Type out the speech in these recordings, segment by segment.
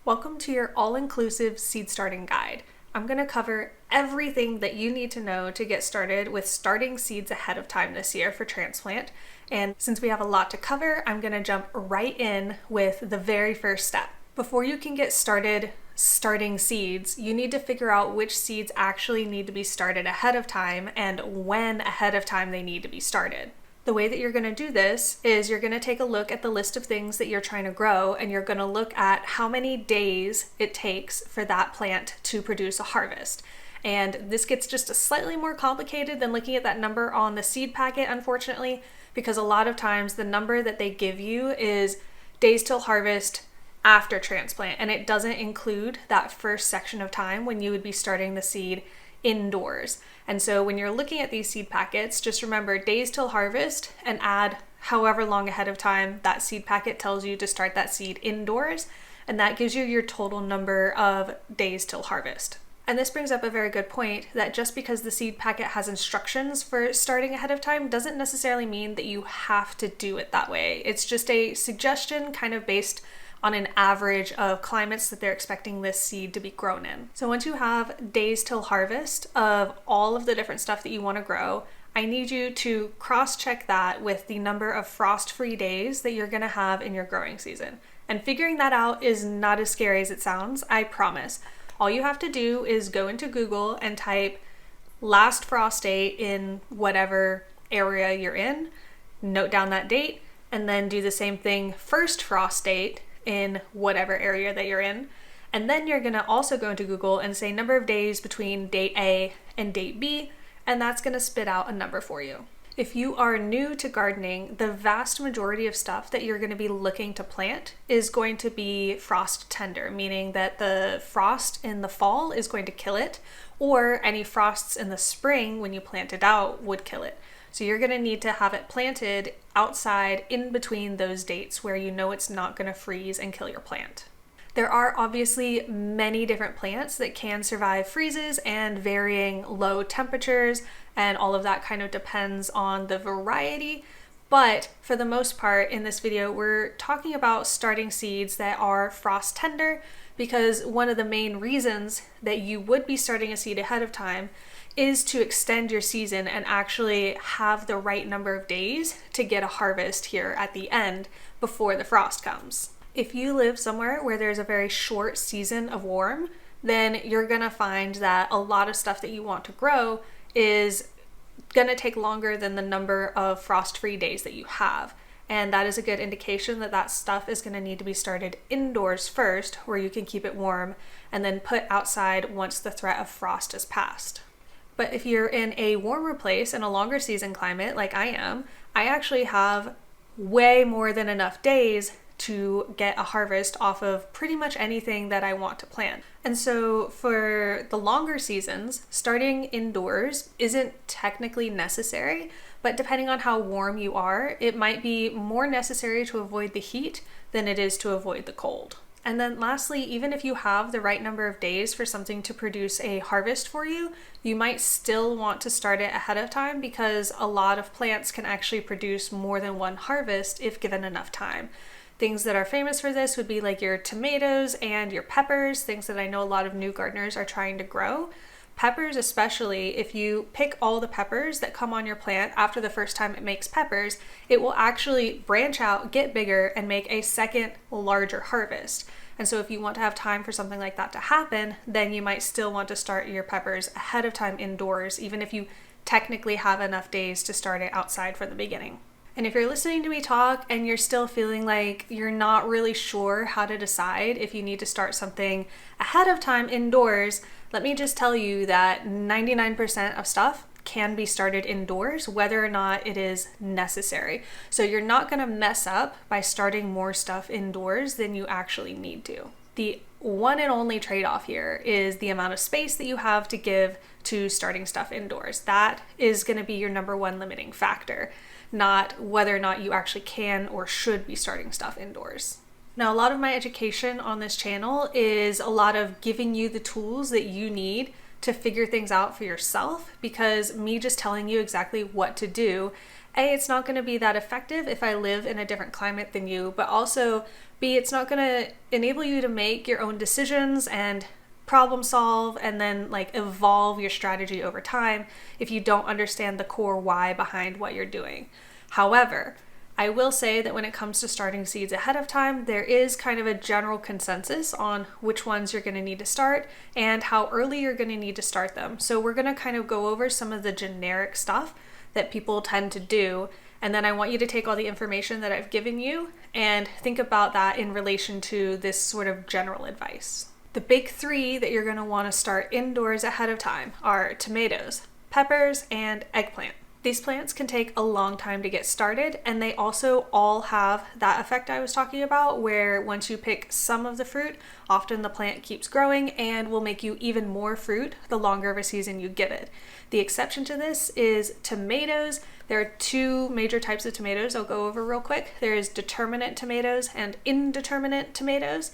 Welcome to your all-inclusive seed starting guide. I'm going to cover everything that you need to know to get started with starting seeds ahead of time this year for transplant. And since we have a lot to cover, I'm going to jump right in with the very first step. Before you can get started starting seeds, you need to figure out which seeds actually need to be started ahead of time and when ahead of time they need to be started. The way that you're going to do this is you're going to take a look at the list of things that you're trying to grow, and you're going to look at how many days it takes for that plant to produce a harvest. And this gets just a slightly more complicated than looking at that number on the seed packet, unfortunately, because a lot of times the number that they give you is days till harvest after transplant, and it doesn't include that first section of time when you would be starting the seed indoors. And so when you're looking at these seed packets, just remember days till harvest and add however long ahead of time that seed packet tells you to start that seed indoors, and that gives you your total number of days till harvest. And this brings up a very good point that just because the seed packet has instructions for starting ahead of time doesn't necessarily mean that you have to do it that way. It's just a suggestion kind of based on an average of climates that they're expecting this seed to be grown in. So once you have days till harvest of all of the different stuff that you want to grow, I need you to cross-check that with the number of frost-free days that you're going to have in your growing season. And figuring that out is not as scary as it sounds, I promise. All you have to do is go into Google and type last frost date in whatever area you're in, note down that date, and then do the same thing first frost date in whatever area that you're in. And then you're going to also go into Google and say number of days between date A and date B, and that's going to spit out a number for you. If you are new to gardening, the vast majority of stuff that you're going to be looking to plant is going to be frost tender, meaning that the frost in the fall is going to kill it, or any frosts in the spring when you plant it out would kill it. So you're going to need to have it planted outside in between those dates where you know it's not going to freeze and kill your plant. There are obviously many different plants that can survive freezes and varying low temperatures, and all of that kind of depends on the variety. But for the most part in this video, we're talking about starting seeds that are frost tender, because one of the main reasons that you would be starting a seed ahead of time is to extend your season and actually have the right number of days to get a harvest here at the end before the frost comes. If you live somewhere where there's a very short season of warm, then you're gonna find that a lot of stuff that you want to grow is gonna take longer than the number of frost-free days that you have. And that is a good indication that that stuff is gonna need to be started indoors first, where you can keep it warm, and then put outside once the threat of frost is past. But if you're in a warmer place and a longer season climate like I am, I actually have way more than enough days to get a harvest off of pretty much anything that I want to plant. And so for the longer seasons, starting indoors isn't technically necessary, but depending on how warm you are, it might be more necessary to avoid the heat than it is to avoid the cold. And then lastly, even if you have the right number of days for something to produce a harvest for you, you might still want to start it ahead of time, because a lot of plants can actually produce more than one harvest if given enough time. Things that are famous for this would be like your tomatoes and your peppers, things that I know a lot of new gardeners are trying to grow. Peppers especially, if you pick all the peppers that come on your plant after the first time it makes peppers, it will actually branch out, get bigger, and make a second larger harvest. And so if you want to have time for something like that to happen, then you might still want to start your peppers ahead of time indoors, even if you technically have enough days to start it outside for the beginning. And if you're listening to me talk and you're still feeling like you're not really sure how to decide if you need to start something ahead of time indoors, let me just tell you that 99% of stuff can be started indoors, whether or not it is necessary. So you're not going to mess up by starting more stuff indoors than you actually need to. The one and only trade-off here is the amount of space that you have to give to starting stuff indoors. That is going to be your number one limiting factor, not whether or not you actually can or should be starting stuff indoors. Now, a lot of my education on this channel is a lot of giving you the tools that you need to figure things out for yourself, because me just telling you exactly what to do A, it's not going to be that effective if I live in a different climate than you, but also B, it's not going to enable you to make your own decisions and problem solve and then like evolve your strategy over time if you don't understand the core why behind what you're doing. However, I will say that when it comes to starting seeds ahead of time, there is kind of a general consensus on which ones you're going to need to start and how early you're going to need to start them. So we're going to kind of go over some of the generic stuff that people tend to do. And then I want you to take all the information that I've given you and think about that in relation to this sort of general advice. The big three that you're going to want to start indoors ahead of time are tomatoes, peppers, and eggplant. These plants can take a long time to get started, and they also all have that effect I was talking about where once you pick some of the fruit, often the plant keeps growing and will make you even more fruit the longer of a season you give it. The exception to this is tomatoes. There are two major types of tomatoes I'll go over real quick. There is determinate tomatoes and indeterminate tomatoes.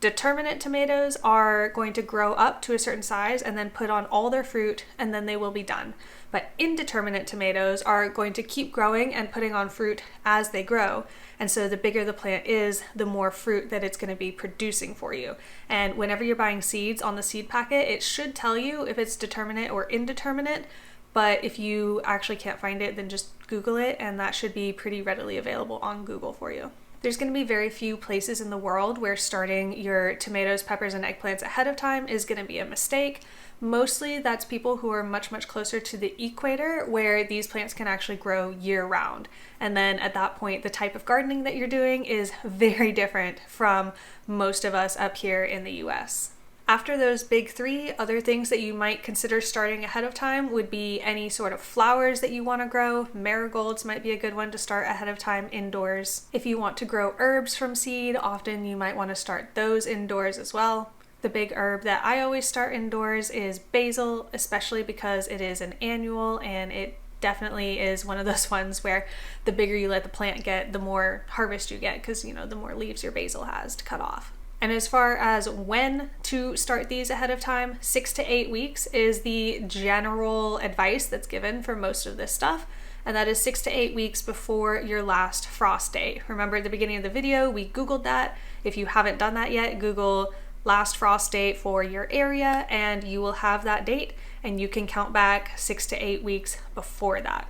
Determinate tomatoes are going to grow up to a certain size and then put on all their fruit and then they will be done. But indeterminate tomatoes are going to keep growing and putting on fruit as they grow. And so the bigger the plant is, the more fruit that it's going to be producing for you. And whenever you're buying seeds on the seed packet, it should tell you if it's determinate or indeterminate. But if you actually can't find it, then just Google it and that should be pretty readily available on Google for you. There's going to be very few places in the world where starting your tomatoes, peppers, and eggplants ahead of time is going to be a mistake. Mostly that's people who are much, much closer to the equator where these plants can actually grow year round. And then at that point, the type of gardening that you're doing is very different from most of us up here in the US. After those big three, other things that you might consider starting ahead of time would be any sort of flowers that you want to grow. Marigolds might be a good one to start ahead of time indoors. If you want to grow herbs from seed, often you might want to start those indoors as well. The big herb that I always start indoors is basil, especially because it is an annual and it definitely is one of those ones where the bigger you let the plant get, the more harvest you get because, the more leaves your basil has to cut off. And as far as when to start these ahead of time, 6 to 8 weeks is the general advice that's given for most of this stuff. And that is 6 to 8 weeks before your last frost date. Remember at the beginning of the video, we Googled that. If you haven't done that yet, Google last frost date for your area and you will have that date and you can count back 6 to 8 weeks before that.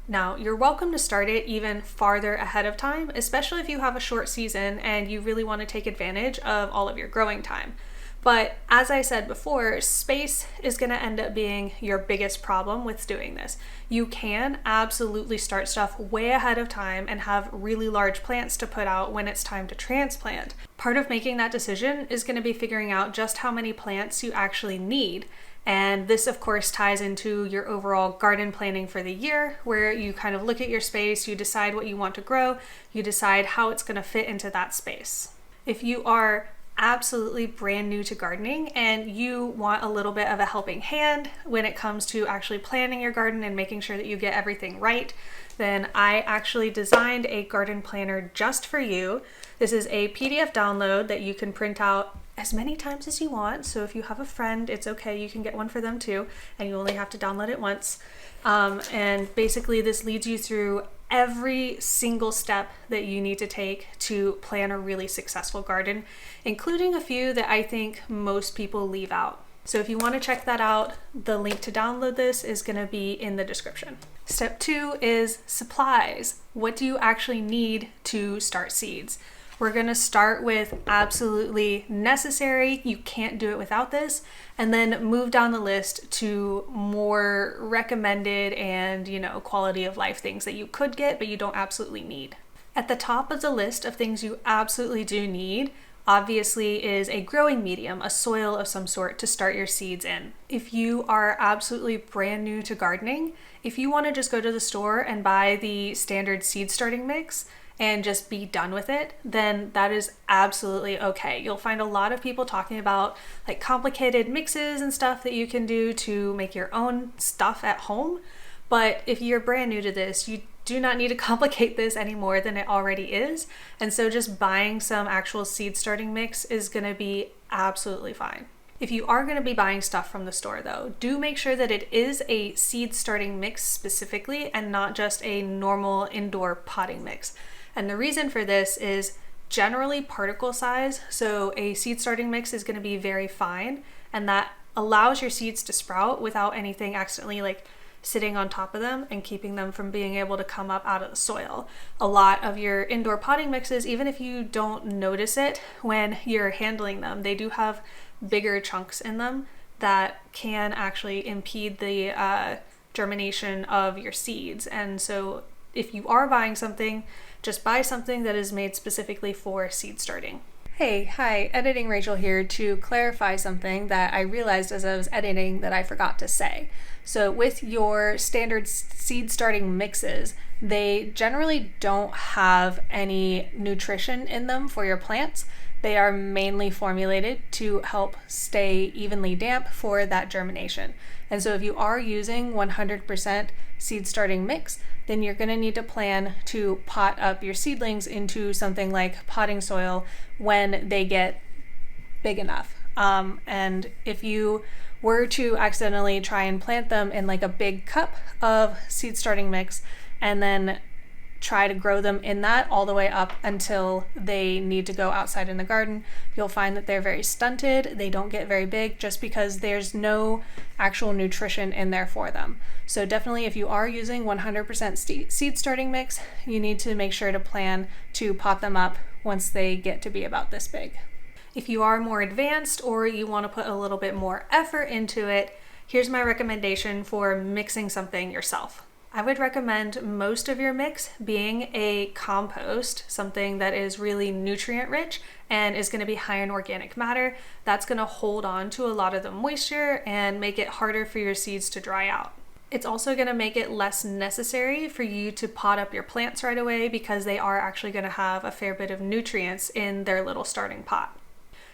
Now, you're welcome to start it even farther ahead of time, especially if you have a short season and you really want to take advantage of all of your growing time. But as I said before, space is going to end up being your biggest problem with doing this. You can absolutely start stuff way ahead of time and have really large plants to put out when it's time to transplant. Part of making that decision is going to be figuring out just how many plants you actually need. And this, of course, ties into your overall garden planning for the year, where you kind of look at your space, you decide what you want to grow, you decide how it's going to fit into that space. If you are absolutely brand new to gardening and you want a little bit of a helping hand when it comes to actually planning your garden and making sure that you get everything right, then I actually designed a garden planner just for you. This is a PDF download that you can print out as many times as you want. So if you have a friend, it's okay, you can get one for them too, and you only have to download it once. And basically this leads you through every single step that you need to take to plan a really successful garden, including a few that I think most people leave out. So if you want to check that out, the link to download this is going to be in the description. Step 2 is supplies. What do you actually need to start seeds? We're going to start with absolutely necessary, you can't do it without this, and then move down the list to more recommended and, quality of life things that you could get, but you don't absolutely need. At the top of the list of things you absolutely do need, obviously, is a growing medium, a soil of some sort to start your seeds in. If you are absolutely brand new to gardening, if you want to just go to the store and buy the standard seed starting mix, and just be done with it, then that is absolutely okay. You'll find a lot of people talking about like complicated mixes and stuff that you can do to make your own stuff at home. But if you're brand new to this, you do not need to complicate this any more than it already is. And so just buying some actual seed starting mix is going to be absolutely fine. If you are going to be buying stuff from the store though, do make sure that it is a seed starting mix specifically and not just a normal indoor potting mix. And the reason for this is generally particle size. So a seed starting mix is going to be very fine, and that allows your seeds to sprout without anything accidentally like sitting on top of them and keeping them from being able to come up out of the soil. A lot of your indoor potting mixes, even if you don't notice it when you're handling them, they do have bigger chunks in them that can actually impede the germination of your seeds. And so if you are buying something, just buy something that is made specifically for seed starting. Hey, hi, Editing Rachel here to clarify something that I realized as I was editing that I forgot to say. So with your standard seed starting mixes, they generally don't have any nutrition in them for your plants. They are mainly formulated to help stay evenly damp for that germination. And so if you are using 100% seed starting mix, then you're going to need to plan to pot up your seedlings into something like potting soil when they get big enough. And if you were to accidentally try and plant them in like a big cup of seed starting mix and then try to grow them in that all the way up until they need to go outside in the garden, you'll find that they're very stunted. They don't get very big just because there's no actual nutrition in there for them. So definitely if you are using 100% seed starting mix, you need to make sure to plan to pot them up once they get to be about this big. If you are more advanced or you want to put a little bit more effort into it, here's my recommendation for mixing something yourself. I would recommend most of your mix being a compost, something that is really nutrient rich and is going to be high in organic matter. That's going to hold on to a lot of the moisture and make it harder for your seeds to dry out. It's also going to make it less necessary for you to pot up your plants right away because they are actually going to have a fair bit of nutrients in their little starting pot.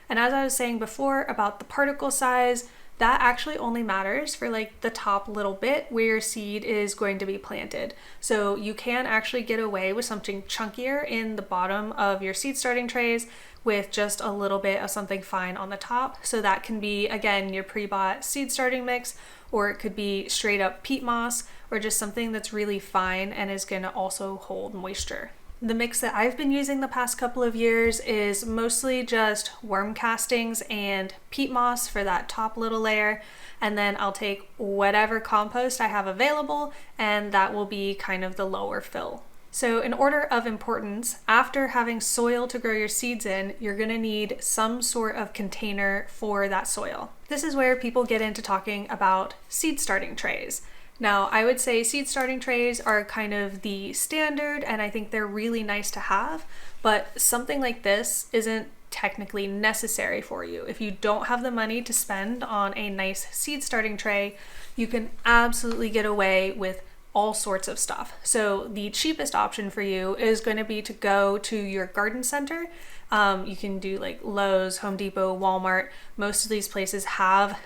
And as I was saying before about the particle size, that actually only matters for like the top little bit where your seed is going to be planted. So you can actually get away with something chunkier in the bottom of your seed starting trays with just a little bit of something fine on the top. So that can be, again, your pre-bought seed starting mix, or it could be straight up peat moss, or just something that's really fine and is going to also hold moisture. The mix that I've been using the past couple of years is mostly just worm castings and peat moss for that top little layer. And then I'll take whatever compost I have available, and that will be kind of the lower fill. So in order of importance, after having soil to grow your seeds in, you're going to need some sort of container for that soil. This is where people get into talking about seed starting trays. Now, I would say seed starting trays are kind of the standard, and I think they're really nice to have, but something like this isn't technically necessary for you. If you don't have the money to spend on a nice seed starting tray, you can absolutely get away with all sorts of stuff. So the cheapest option for you is going to be to go to your garden center. You can do like Lowe's, Home Depot, Walmart. Most of these places have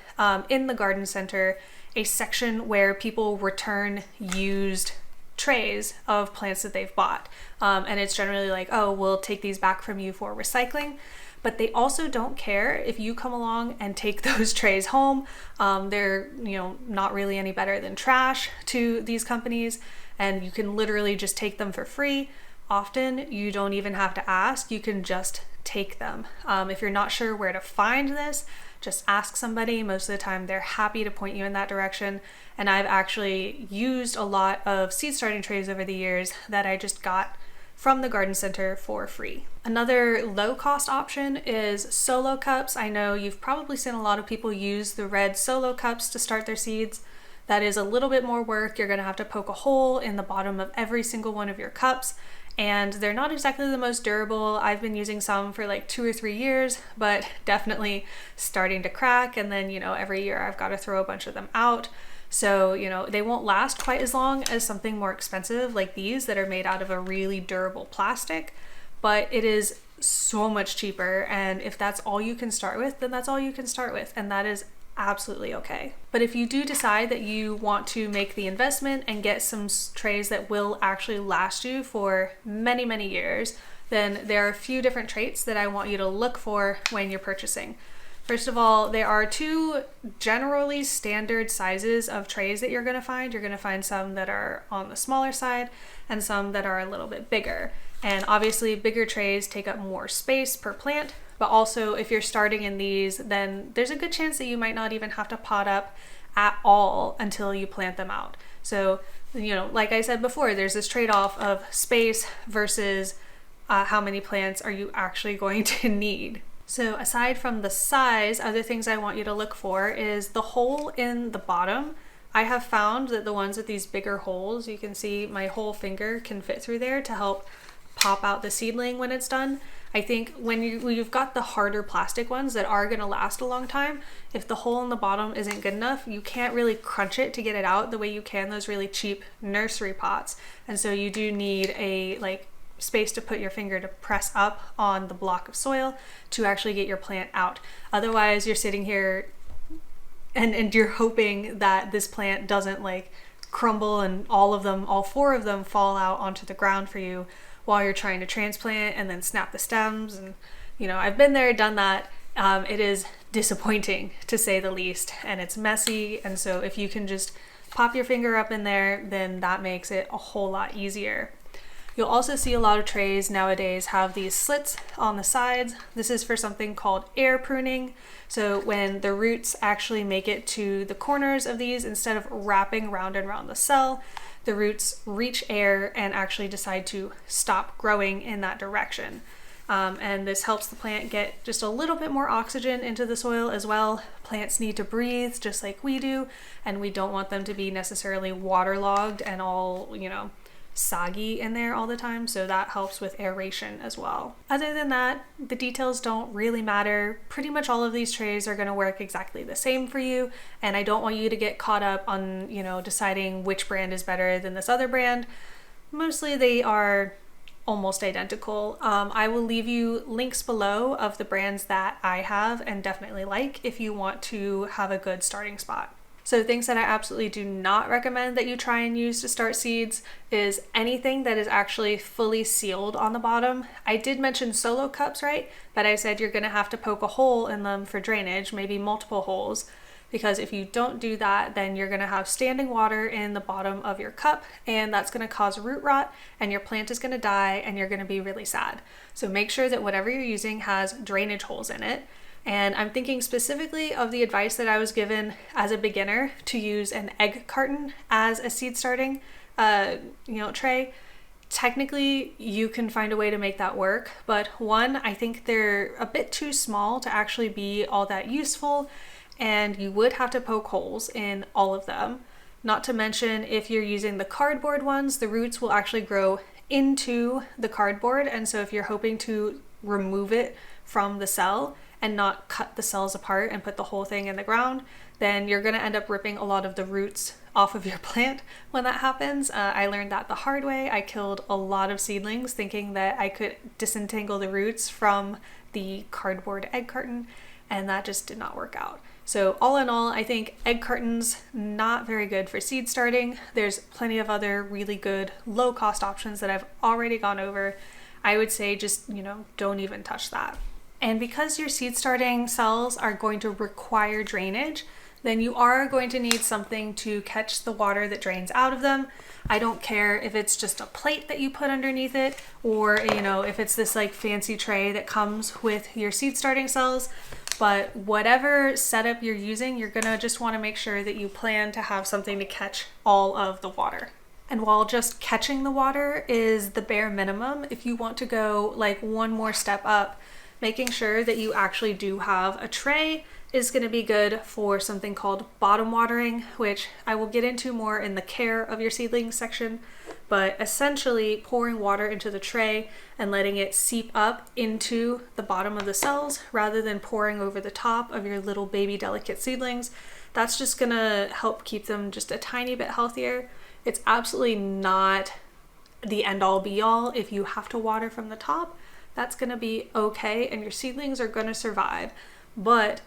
in the garden center a section where people return used trays of plants that they've bought. And it's generally like, oh, we'll take these back from you for recycling. But they also don't care if you come along and take those trays home. They're, not really any better than trash to these companies, and you can literally just take them for free. Often you don't even have to ask, you can just take them. If you're not sure where to find this, just ask somebody. Most of the time they're happy to point you in that direction. And I've actually used a lot of seed starting trays over the years that I just got from the garden center for free. Another low cost option is solo cups. I know you've probably seen a lot of people use the red solo cups to start their seeds. That is a little bit more work. You're going to have to poke a hole in the bottom of every single one of your cups, and they're not exactly the most durable. I've been using some for like 2 or 3 years, but definitely starting to crack, and then every year I've got to throw a bunch of them out. So they won't last quite as long as something more expensive like these that are made out of a really durable plastic, but it is so much cheaper, and if that's all you can start with, then that's all you can start with, and that is absolutely okay. But if you do decide that you want to make the investment and get some trays that will actually last you for many, many years, then there are a few different traits that I want you to look for when you're purchasing. First of all, there are two generally standard sizes of trays that you're going to find. You're going to find some that are on the smaller side and some that are a little bit bigger. And obviously bigger trays take up more space per plant, but also if you're starting in these, then there's a good chance that you might not even have to pot up at all until you plant them out. So, like I said before, there's this trade-off of space versus how many plants are you actually going to need. So aside from the size, other things I want you to look for is the hole in the bottom. I have found that the ones with these bigger holes, you can see my whole finger can fit through there to help pop out the seedling when it's done. I think when you've got the harder plastic ones that are going to last a long time, if the hole in the bottom isn't good enough, you can't really crunch it to get it out the way you can those really cheap nursery pots. And so you do need a space to put your finger to press up on the block of soil to actually get your plant out. Otherwise, you're sitting here and you're hoping that this plant doesn't crumble and all four of them fall out onto the ground for you while you're trying to transplant and then snap the stems. And I've been there, done that. It is disappointing to say the least, and it's messy. And so if you can just pop your finger up in there, then that makes it a whole lot easier. You'll also see a lot of trays nowadays have these slits on the sides. This is for something called air pruning. So when the roots actually make it to the corners of these, instead of wrapping round and round the cell, the roots reach air and actually decide to stop growing in that direction. And this helps the plant get just a little bit more oxygen into the soil as well. Plants need to breathe just like we do, and we don't want them to be necessarily waterlogged and all, soggy in there all the time, so that helps with aeration as well. Other than that, the details don't really matter. Pretty much all of these trays are going to work exactly the same for you, and I don't want you to get caught up on, deciding which brand is better than this other brand. Mostly they are almost identical. I will leave you links below of the brands that I have and definitely like if you want to have a good starting spot. So things that I absolutely do not recommend that you try and use to start seeds is anything that is actually fully sealed on the bottom. I did mention solo cups, right? But I said you're gonna have to poke a hole in them for drainage, maybe multiple holes, because if you don't do that, then you're gonna have standing water in the bottom of your cup, and that's gonna cause root rot, and your plant is gonna die, and you're gonna be really sad. So make sure that whatever you're using has drainage holes in it. And I'm thinking specifically of the advice that I was given as a beginner to use an egg carton as a seed starting tray. Technically, you can find a way to make that work, but one, I think they're a bit too small to actually be all that useful, and you would have to poke holes in all of them. Not to mention, if you're using the cardboard ones, the roots will actually grow into the cardboard, and so if you're hoping to remove it from the cell and not cut the cells apart and put the whole thing in the ground, then you're going to end up ripping a lot of the roots off of your plant when that happens. I learned that the hard way. I killed a lot of seedlings thinking that I could disentangle the roots from the cardboard egg carton, and that just did not work out. So all in all, I think egg cartons, not very good for seed starting. There's plenty of other really good low cost options that I've already gone over. I would say just, don't even touch that. And because your seed starting cells are going to require drainage, then you are going to need something to catch the water that drains out of them. I don't care if it's just a plate that you put underneath it, or if it's this fancy tray that comes with your seed starting cells. But whatever setup you're using, you're gonna just want to make sure that you plan to have something to catch all of the water. And while just catching the water is the bare minimum, if you want to go one more step up, making sure that you actually do have a tray is going to be good for something called bottom watering, which I will get into more in the care of your seedlings section. But essentially pouring water into the tray and letting it seep up into the bottom of the cells rather than pouring over the top of your little baby delicate seedlings, that's just going to help keep them just a tiny bit healthier. It's absolutely not the end all be all if you have to water from the top. That's going to be okay, and your seedlings are going to survive. But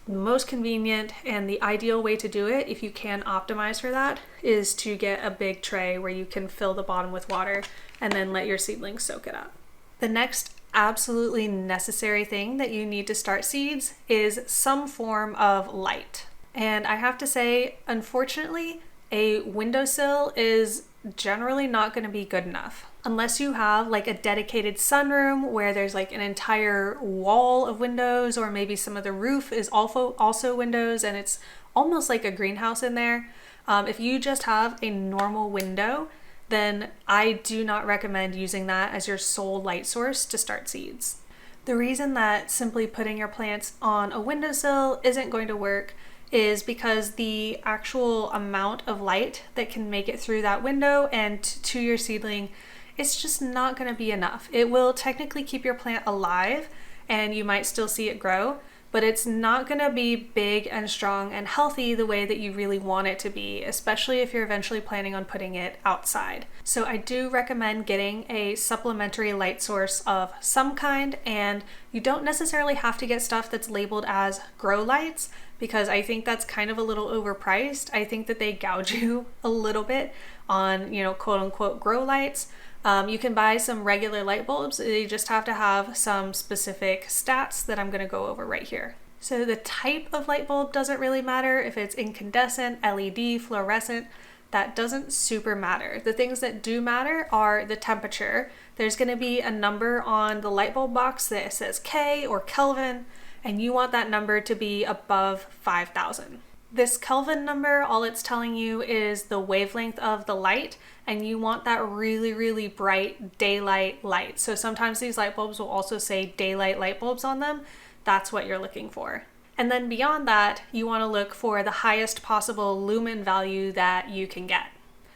the most convenient and the ideal way to do it, if you can optimize for that, is to get a big tray where you can fill the bottom with water and then let your seedlings soak it up. The next absolutely necessary thing that you need to start seeds is some form of light. And I have to say, unfortunately, a windowsill is generally not going to be good enough. Unless you have like a dedicated sunroom where there's like an entire wall of windows, or maybe some of the roof is also windows and it's almost like a greenhouse in there. If you just have a normal window, then I do not recommend using that as your sole light source to start seeds. The reason that simply putting your plants on a windowsill isn't going to work is because the actual amount of light that can make it through that window and to your seedling, it's just not going to be enough. It will technically keep your plant alive and you might still see it grow, but it's not going to be big and strong and healthy the way that you really want it to be, especially if you're eventually planning on putting it outside. So I do recommend getting a supplementary light source of some kind, and you don't necessarily have to get stuff that's labeled as grow lights, because I think that's kind of a little overpriced. I think that they gouge you a little bit on, quote unquote grow lights. You can buy some regular light bulbs. You just have to have some specific stats that I'm going to go over right here. So the type of light bulb doesn't really matter. If it's incandescent, LED, fluorescent, that doesn't super matter. The things that do matter are the temperature. There's going to be a number on the light bulb box that says K or Kelvin, and you want that number to be above 5,000. This Kelvin number, all it's telling you is the wavelength of the light, and you want that really, really bright daylight light. So sometimes these light bulbs will also say daylight light bulbs on them. That's what you're looking for. And then beyond that, you want to look for the highest possible lumen value that you can get.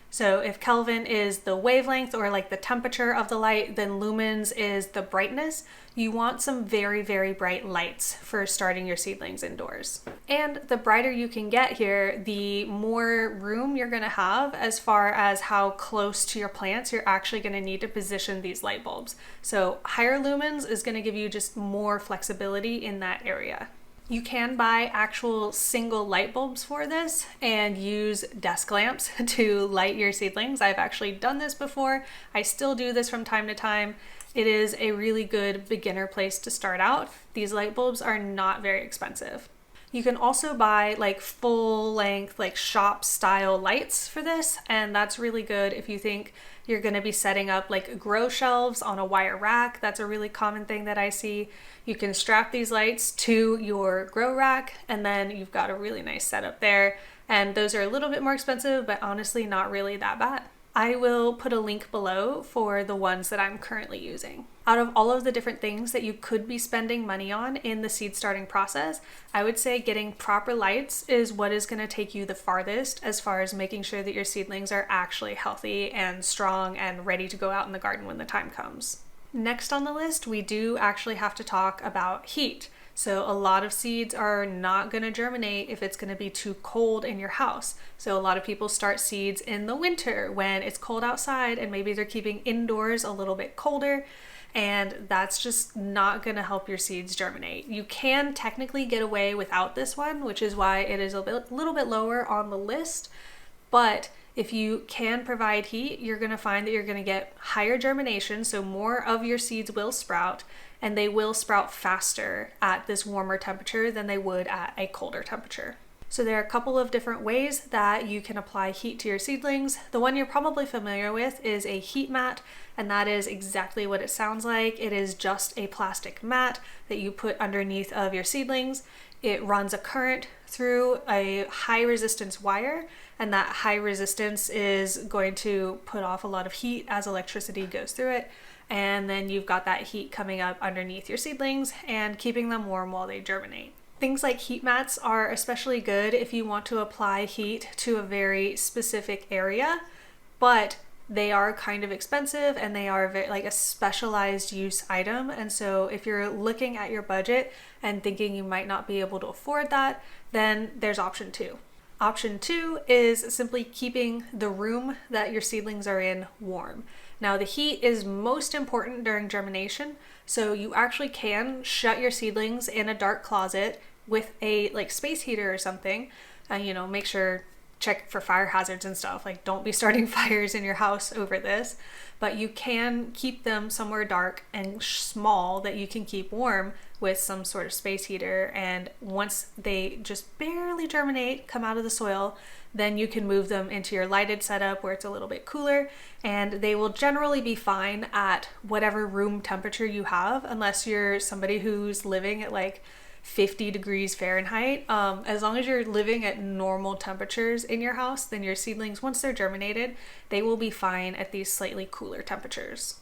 So if Kelvin is the wavelength or like the temperature of the light, then lumens is the brightness. You want some very, very bright lights for starting your seedlings indoors. And the brighter you can get here, the more room you're going to have as far as how close to your plants you're actually going to need to position these light bulbs. So higher lumens is going to give you just more flexibility in that area. You can buy actual single light bulbs for this and use desk lamps to light your seedlings. I've actually done this before. I still do this from time to time. It is a really good beginner place to start out. These light bulbs are not very expensive. You can also buy like full length, like shop style lights for this. And that's really good if you think you're going to be setting up like grow shelves on a wire rack. That's a really common thing that I see. You can strap these lights to your grow rack, and then you've got a really nice setup there. And those are a little bit more expensive, but honestly not really that bad. I will put a link below for the ones that I'm currently using. Out of all of the different things that you could be spending money on in the seed starting process, I would say getting proper lights is what is going to take you the farthest as far as making sure that your seedlings are actually healthy and strong and ready to go out in the garden when the time comes. Next on the list, we do actually have to talk about heat. So a lot of seeds are not going to germinate if it's going to be too cold in your house. So a lot of people start seeds in the winter when it's cold outside, and maybe they're keeping indoors a little bit colder, and that's just not going to help your seeds germinate. You can technically get away without this one, which is why it is a little bit lower on the list, but if you can provide heat, you're going to find that you're going to get higher germination, so more of your seeds will sprout, and they will sprout faster at this warmer temperature than they would at a colder temperature. So there are a couple of different ways that you can apply heat to your seedlings. The one you're probably familiar with is a heat mat, and that is exactly what it sounds like. It is just a plastic mat that you put underneath of your seedlings. It runs a current through a high resistance wire, and that high resistance is going to put off a lot of heat as electricity goes through it. And then you've got that heat coming up underneath your seedlings and keeping them warm while they germinate. Things like heat mats are especially good if you want to apply heat to a very specific area, but they are kind of expensive and they are like a specialized use item. And so if you're looking at your budget and thinking you might not be able to afford that, then there's option 2. Option 2 is simply keeping the room that your seedlings are in warm. Now the heat is most important during germination, so you actually can shut your seedlings in a dark closet with a like space heater or something, make sure check for fire hazards and stuff. Like, don't be starting fires in your house over this, but you can keep them somewhere dark and small that you can keep warm with some sort of space heater. And once they just barely germinate, come out of the soil, then you can move them into your lighted setup where it's a little bit cooler, and they will generally be fine at whatever room temperature you have, unless you're somebody who's living at like 50 degrees Fahrenheit. As long as you're living at normal temperatures in your house, then your seedlings, once they're germinated, they will be fine at these slightly cooler temperatures.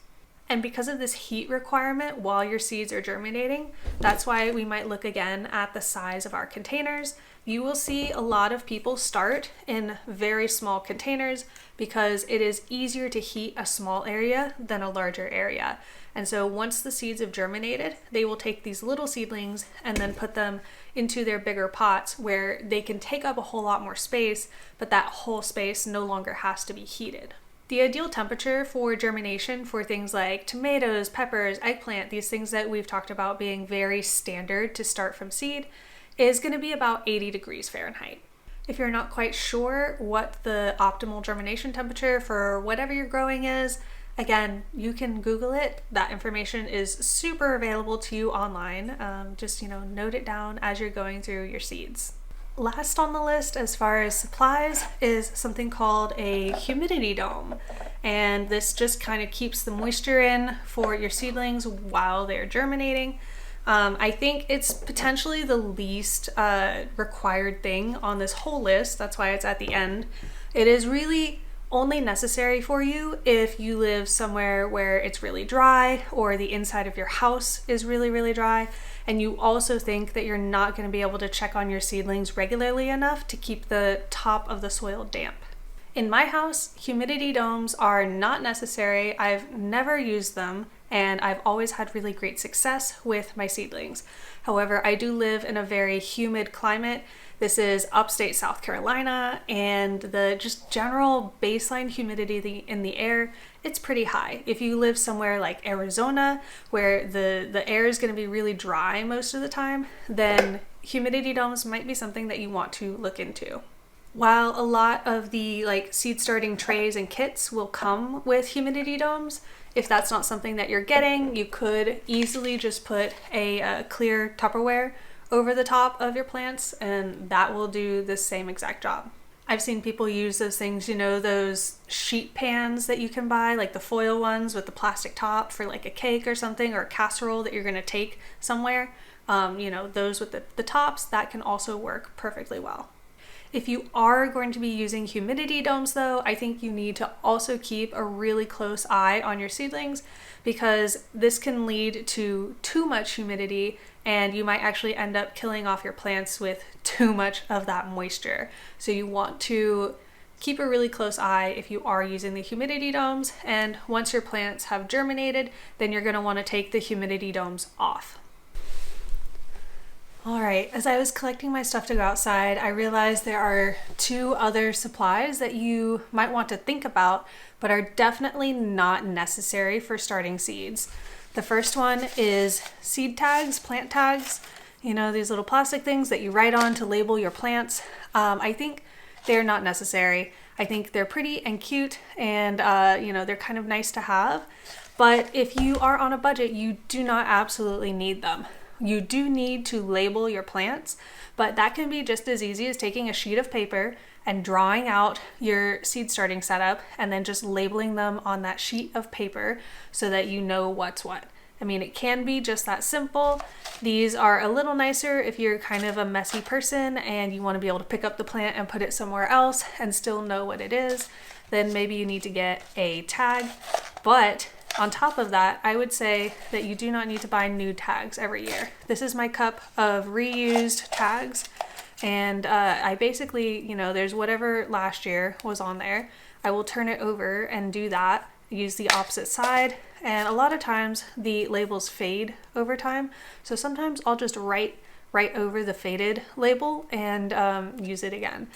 And because of this heat requirement while your seeds are germinating, that's why we might look again at the size of our containers. You will see a lot of people start in very small containers because it is easier to heat a small area than a larger area. And so once the seeds have germinated, they will take these little seedlings and then put them into their bigger pots where they can take up a whole lot more space, but that whole space no longer has to be heated. The ideal temperature for germination for things like tomatoes, peppers, eggplant, these things that we've talked about being very standard to start from seed, is going to be about 80 degrees Fahrenheit. If you're not quite sure what the optimal germination temperature for whatever you're growing is, again, you can Google it. That information is super available to you online. Just, note it down as you're going through your seeds. Last on the list as far as supplies is something called a humidity dome. And this just kind of keeps the moisture in for your seedlings while they're germinating. I think it's potentially the least required thing on this whole list. That's why it's at the end. It is really only necessary for you if you live somewhere where it's really dry or the inside of your house is really, really dry, and you also think that you're not going to be able to check on your seedlings regularly enough to keep the top of the soil damp. In my house, humidity domes are not necessary. I've never used them, and I've always had really great success with my seedlings. However, I do live in a very humid climate. This is upstate South Carolina, and the just general baseline humidity in the air, it's pretty high. If you live somewhere like Arizona, where the air is going to be really dry most of the time, then humidity domes might be something that you want to look into. While a lot of the seed starting trays and kits will come with humidity domes, if that's not something that you're getting, you could easily just put a clear Tupperware over the top of your plants, and that will do the same exact job. I've seen people use those things, those sheet pans that you can buy, like the foil ones with the plastic top for like a cake or something, or a casserole that you're going to take somewhere. Those with the tops, that can also work perfectly well. If you are going to be using humidity domes though, I think you need to also keep a really close eye on your seedlings, because this can lead to too much humidity and you might actually end up killing off your plants with too much of that moisture. So you want to keep a really close eye if you are using the humidity domes, and once your plants have germinated, then you're going to want to take the humidity domes off. All right, as I was collecting my stuff to go outside, I realized there are two other supplies that you might want to think about, but are definitely not necessary for starting seeds. The first one is seed tags, plant tags, these little plastic things that you write on to label your plants. I think they're not necessary. I think they're pretty and cute, and they're kind of nice to have. But if you are on a budget, you do not absolutely need them. You do need to label your plants, but that can be just as easy as taking a sheet of paper and drawing out your seed starting setup and then just labeling them on that sheet of paper so that you know what's what. It can be just that simple. These are a little nicer if you're kind of a messy person and you want to be able to pick up the plant and put it somewhere else and still know what it is. Then maybe you need to get a tag. But on top of that, I would say that you do not need to buy new tags every year. This is my cup of reused tags. And I basically, there's whatever last year was on there. I will turn it over and do that, use the opposite side. And a lot of times the labels fade over time. So sometimes I'll just write over the faded label and use it again.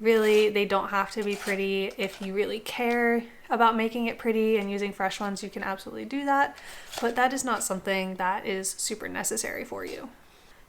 Really, they don't have to be pretty. If you really care about making it pretty and using fresh ones, you can absolutely do that. But that is not something that is super necessary for you.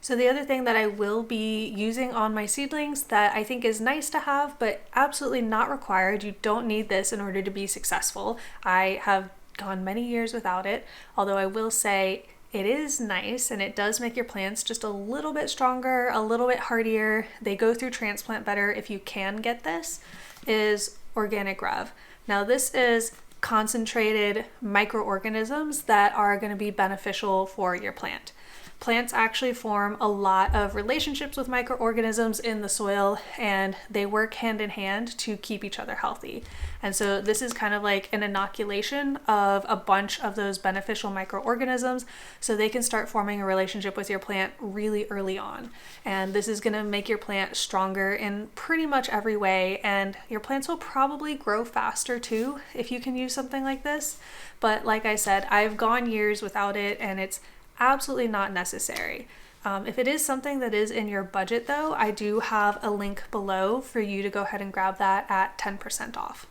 So the other thing that I will be using on my seedlings that I think is nice to have, but absolutely not required, you don't need this in order to be successful. I have gone many years without it, although I will say it is nice and it does make your plants just a little bit stronger, a little bit hardier. They go through transplant better if you can get this, is organic Rev. Now this is concentrated microorganisms that are going to be beneficial for your plant. Plants actually form a lot of relationships with microorganisms in the soil, and they work hand in hand to keep each other healthy. And so this is kind of like an inoculation of a bunch of those beneficial microorganisms so they can start forming a relationship with your plant really early on. And this is going to make your plant stronger in pretty much every way, and your plants will probably grow faster too if you can use something like this. But like I said, I've gone years without it and it's absolutely not necessary. If it is something that is in your budget though, I do have a link below for you to go ahead and grab that at 10% off.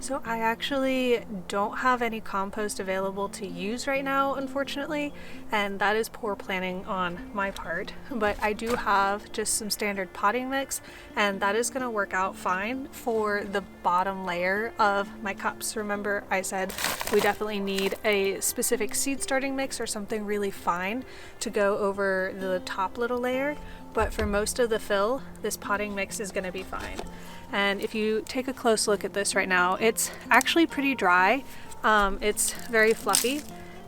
So I actually don't have any compost available to use right now, unfortunately, and that is poor planning on my part, but I do have just some standard potting mix, and that is going to work out fine for the bottom layer of my cups. Remember, I said we definitely need a specific seed starting mix or something really fine to go over the top little layer, but for most of the fill, this potting mix is going to be fine. And if you take a close look at this right now, it's actually pretty dry. It's very fluffy.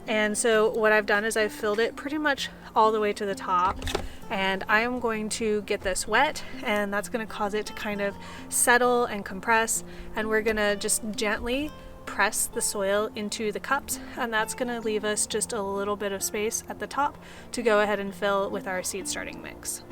And so what I've done is I've filled it pretty much all the way to the top. And I am going to get this wet, and that's going to cause it to kind of settle and compress. And we're going to just gently press the soil into the cups, and that's going to leave us just a little bit of space at the top to go ahead and fill with our seed starting mix.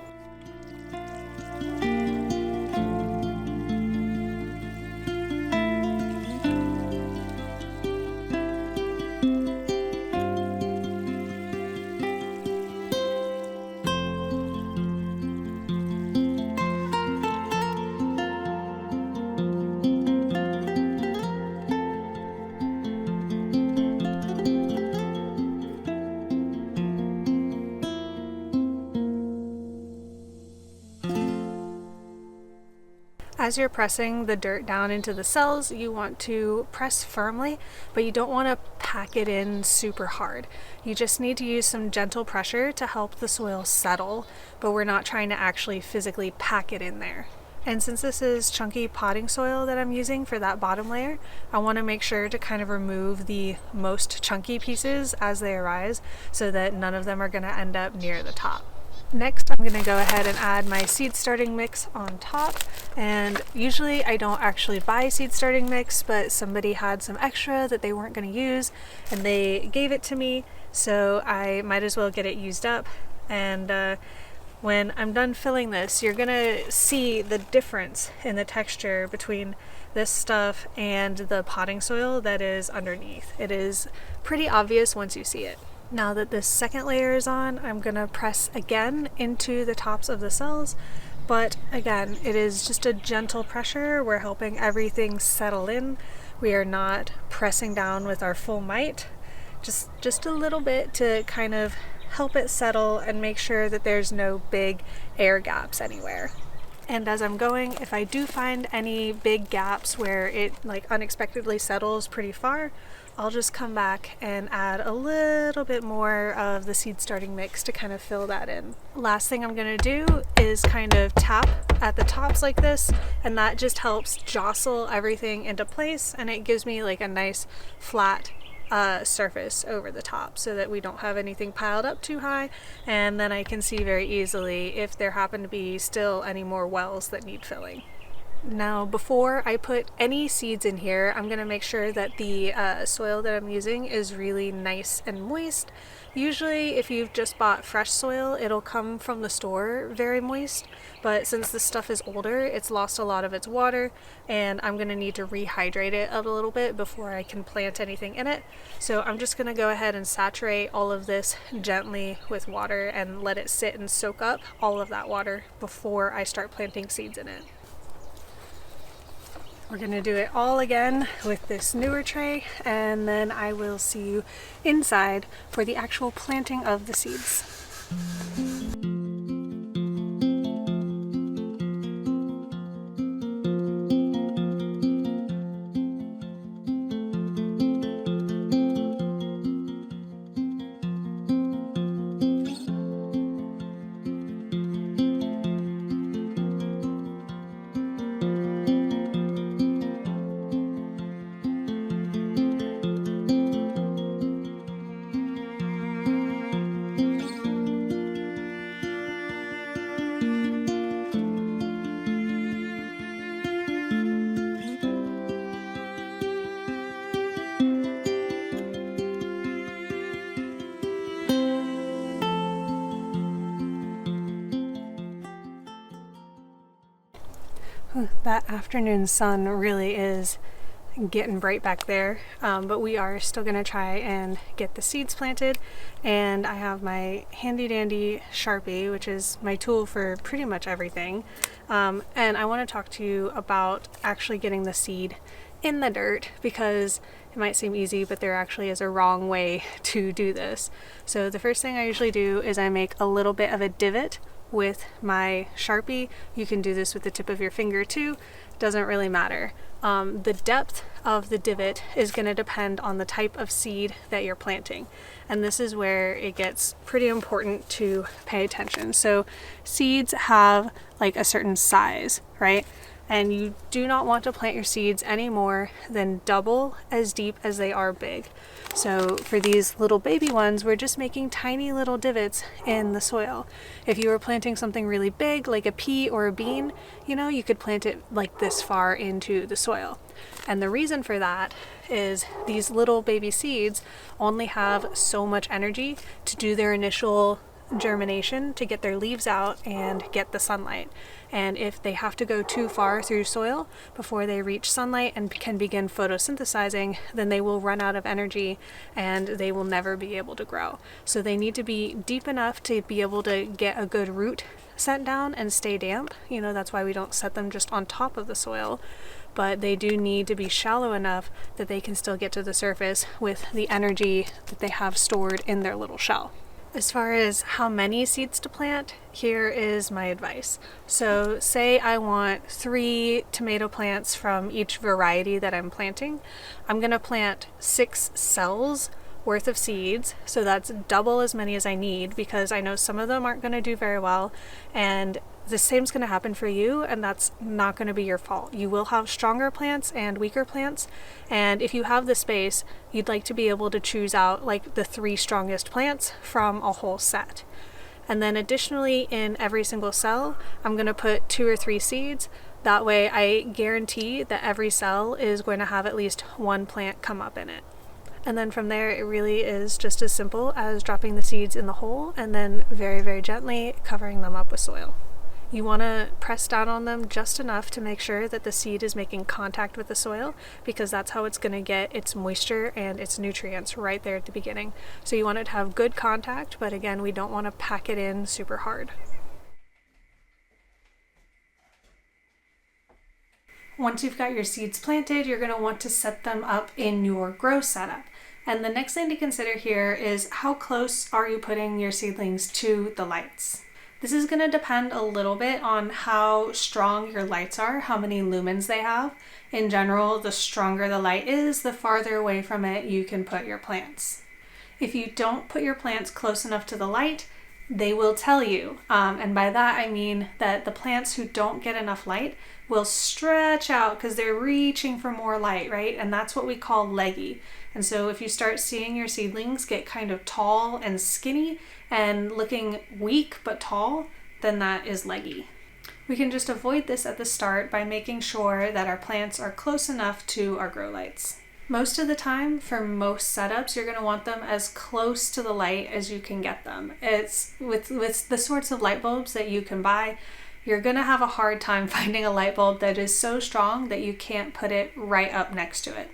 As you're pressing the dirt down into the cells, you want to press firmly, but you don't want to pack it in super hard. You just need to use some gentle pressure to help the soil settle, but we're not trying to actually physically pack it in there. And since this is chunky potting soil that I'm using for that bottom layer, I want to make sure to kind of remove the most chunky pieces as they arise so that none of them are going to end up near the top. Next, I'm going to go ahead and add my seed starting mix on top, and usually I don't actually buy seed starting mix, but somebody had some extra that they weren't going to use and they gave it to me, so I might as well get it used up. And when I'm done filling this, you're going to see the difference in the texture between this stuff and the potting soil that is underneath. It is pretty obvious once you see it. Now that this second layer is on, I'm going to press again into the tops of the cells, but again, it is just a gentle pressure. We're helping everything settle in. We are not pressing down with our full might, just a little bit to kind of help it settle and make sure that there's no big air gaps anywhere. And as I'm going, if I do find any big gaps where it like unexpectedly settles pretty far, I'll just come back and add a little bit more of the seed starting mix to kind of fill that in. Last thing I'm going to do is kind of tap at the tops like this, and that just helps jostle everything into place, and it gives me like a nice flat surface over the top so that we don't have anything piled up too high, and then I can see very easily if there happen to be still any more wells that need filling. Now, before I put any seeds in here, I'm going to make sure that the soil that I'm using is really nice and moist. Usually, if you've just bought fresh soil, it'll come from the store very moist, but since this stuff is older, it's lost a lot of its water, and I'm going to need to rehydrate it a little bit before I can plant anything in it. So I'm just going to go ahead and saturate all of this gently with water and let it sit and soak up all of that water before I start planting seeds in it. We're going to do it all again with this newer tray, and then I will see you inside for the actual planting of the seeds. That afternoon sun really is getting bright back there, but we are still going to try and get the seeds planted. And I have my handy dandy Sharpie, which is my tool for pretty much everything, and I want to talk to you about actually getting the seed in the dirt, because it might seem easy, but there actually is a wrong way to do this. So the first thing I usually do is I make a little bit of a divot with my Sharpie. You can do this with the tip of your finger too, doesn't really matter. The depth of the divot is going to depend on the type of seed that you're planting, and this is where it gets pretty important to pay attention. So seeds have like a certain size, right? And you do not want to plant your seeds any more than double as deep as they are big. So for these little baby ones, we're just making tiny little divots in the soil. If you were planting something really big, like a pea or a bean, you could plant it like this far into the soil. And the reason for that is these little baby seeds only have so much energy to do their initial germination, to get their leaves out and get the sunlight. And if they have to go too far through soil before they reach sunlight and can begin photosynthesizing, then they will run out of energy and they will never be able to grow. So they need to be deep enough to be able to get a good root set down and stay damp. That's why we don't set them just on top of the soil, but they do need to be shallow enough that they can still get to the surface with the energy that they have stored in their little shell. As far as how many seeds to plant, here is my advice. So say I want 3 tomato plants from each variety that I'm planting. I'm going to plant 6 cells worth of seeds, so that's double as many as I need, because I know some of them aren't going to do very well, and the same's going to happen for you, and that's not going to be your fault. You will have stronger plants and weaker plants, and if you have the space, you'd like to be able to choose out like the 3 strongest plants from a whole set. And then additionally, in every single cell, I'm going to put 2 or 3 seeds. That way I guarantee that every cell is going to have at least 1 plant come up in it. And then from there, it really is just as simple as dropping the seeds in the hole and then very, very gently covering them up with soil. You want to press down on them just enough to make sure that the seed is making contact with the soil, because that's how it's going to get its moisture and its nutrients right there at the beginning. So you want it to have good contact, but again, we don't want to pack it in super hard. Once you've got your seeds planted, you're going to want to set them up in your grow setup. And the next thing to consider here is how close are you putting your seedlings to the lights? This is going to depend a little bit on how strong your lights are, how many lumens they have. In general, the stronger the light is, the farther away from it you can put your plants. If you don't put your plants close enough to the light, they will tell you. And by that I mean that the plants who don't get enough light will stretch out because they're reaching for more light, right? And that's what we call leggy. And so if you start seeing your seedlings get kind of tall and skinny and looking weak but tall, then that is leggy. We can just avoid this at the start by making sure that our plants are close enough to our grow lights. Most of the time, for most setups, you're going to want them as close to the light as you can get them. It's with the sorts of light bulbs that you can buy, you're going to have a hard time finding a light bulb that is so strong that you can't put it right up next to it.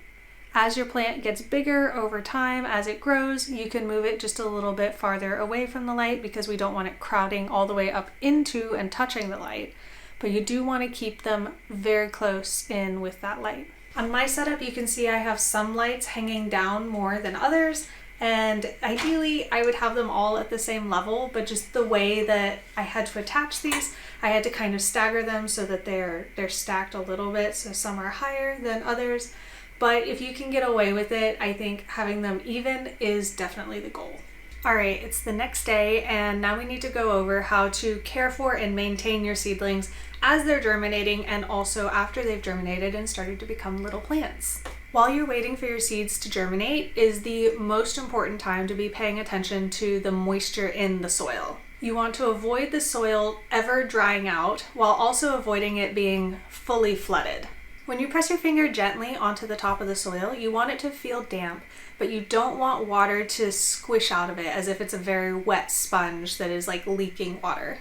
As your plant gets bigger over time, as it grows, you can move it just a little bit farther away from the light because we don't want it crowding all the way up into and touching the light. But you do want to keep them very close in with that light. On my setup, you can see I have some lights hanging down more than others, and ideally I would have them all at the same level, but just the way that I had to attach these, I had to kind of stagger them so that they're stacked a little bit, so some are higher than others. But if you can get away with it, I think having them even is definitely the goal. Alright, it's the next day, and now we need to go over how to care for and maintain your seedlings as they're germinating and also after they've germinated and started to become little plants. While you're waiting for your seeds to germinate is the most important time to be paying attention to the moisture in the soil. You want to avoid the soil ever drying out while also avoiding it being fully flooded. When you press your finger gently onto the top of the soil, you want it to feel damp, but you don't want water to squish out of it as if it's a very wet sponge that is like leaking water.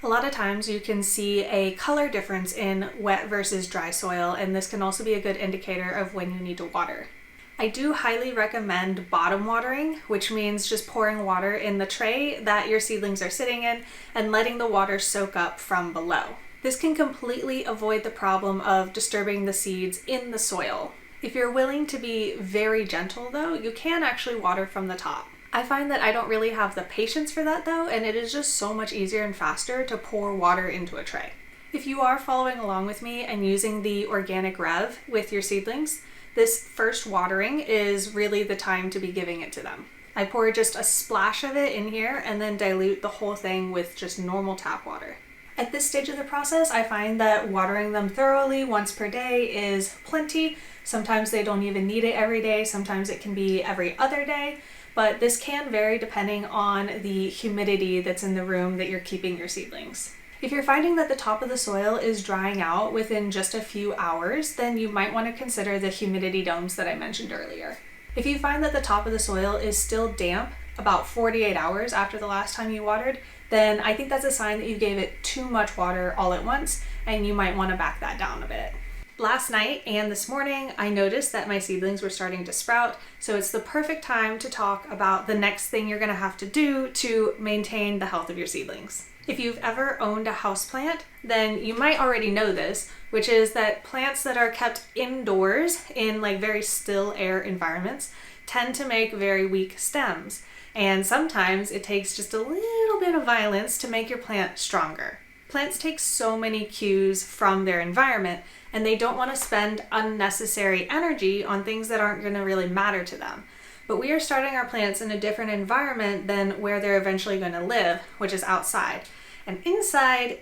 A lot of times you can see a color difference in wet versus dry soil, and this can also be a good indicator of when you need to water. I do highly recommend bottom watering, which means just pouring water in the tray that your seedlings are sitting in and letting the water soak up from below. This can completely avoid the problem of disturbing the seeds in the soil. If you're willing to be very gentle though, you can actually water from the top. I find that I don't really have the patience for that though, and it is just so much easier and faster to pour water into a tray. If you are following along with me and using the organic rev with your seedlings, this first watering is really the time to be giving it to them. I pour just a splash of it in here and then dilute the whole thing with just normal tap water. At this stage of the process, I find that watering them thoroughly once per day is plenty. Sometimes they don't even need it every day, sometimes it can be every other day, but this can vary depending on the humidity that's in the room that you're keeping your seedlings. If you're finding that the top of the soil is drying out within just a few hours, then you might want to consider the humidity domes that I mentioned earlier. If you find that the top of the soil is still damp about 48 hours after the last time you watered, then I think that's a sign that you gave it too much water all at once, and you might want to back that down a bit. Last night and this morning, I noticed that my seedlings were starting to sprout, so it's the perfect time to talk about the next thing you're going to have to do to maintain the health of your seedlings. If you've ever owned a houseplant, then you might already know this, which is that plants that are kept indoors in like very still air environments tend to make very weak stems. And sometimes it takes just a little bit of violence to make your plant stronger. Plants take so many cues from their environment, and they don't want to spend unnecessary energy on things that aren't going to really matter to them. But we are starting our plants in a different environment than where they're eventually going to live, which is outside. And inside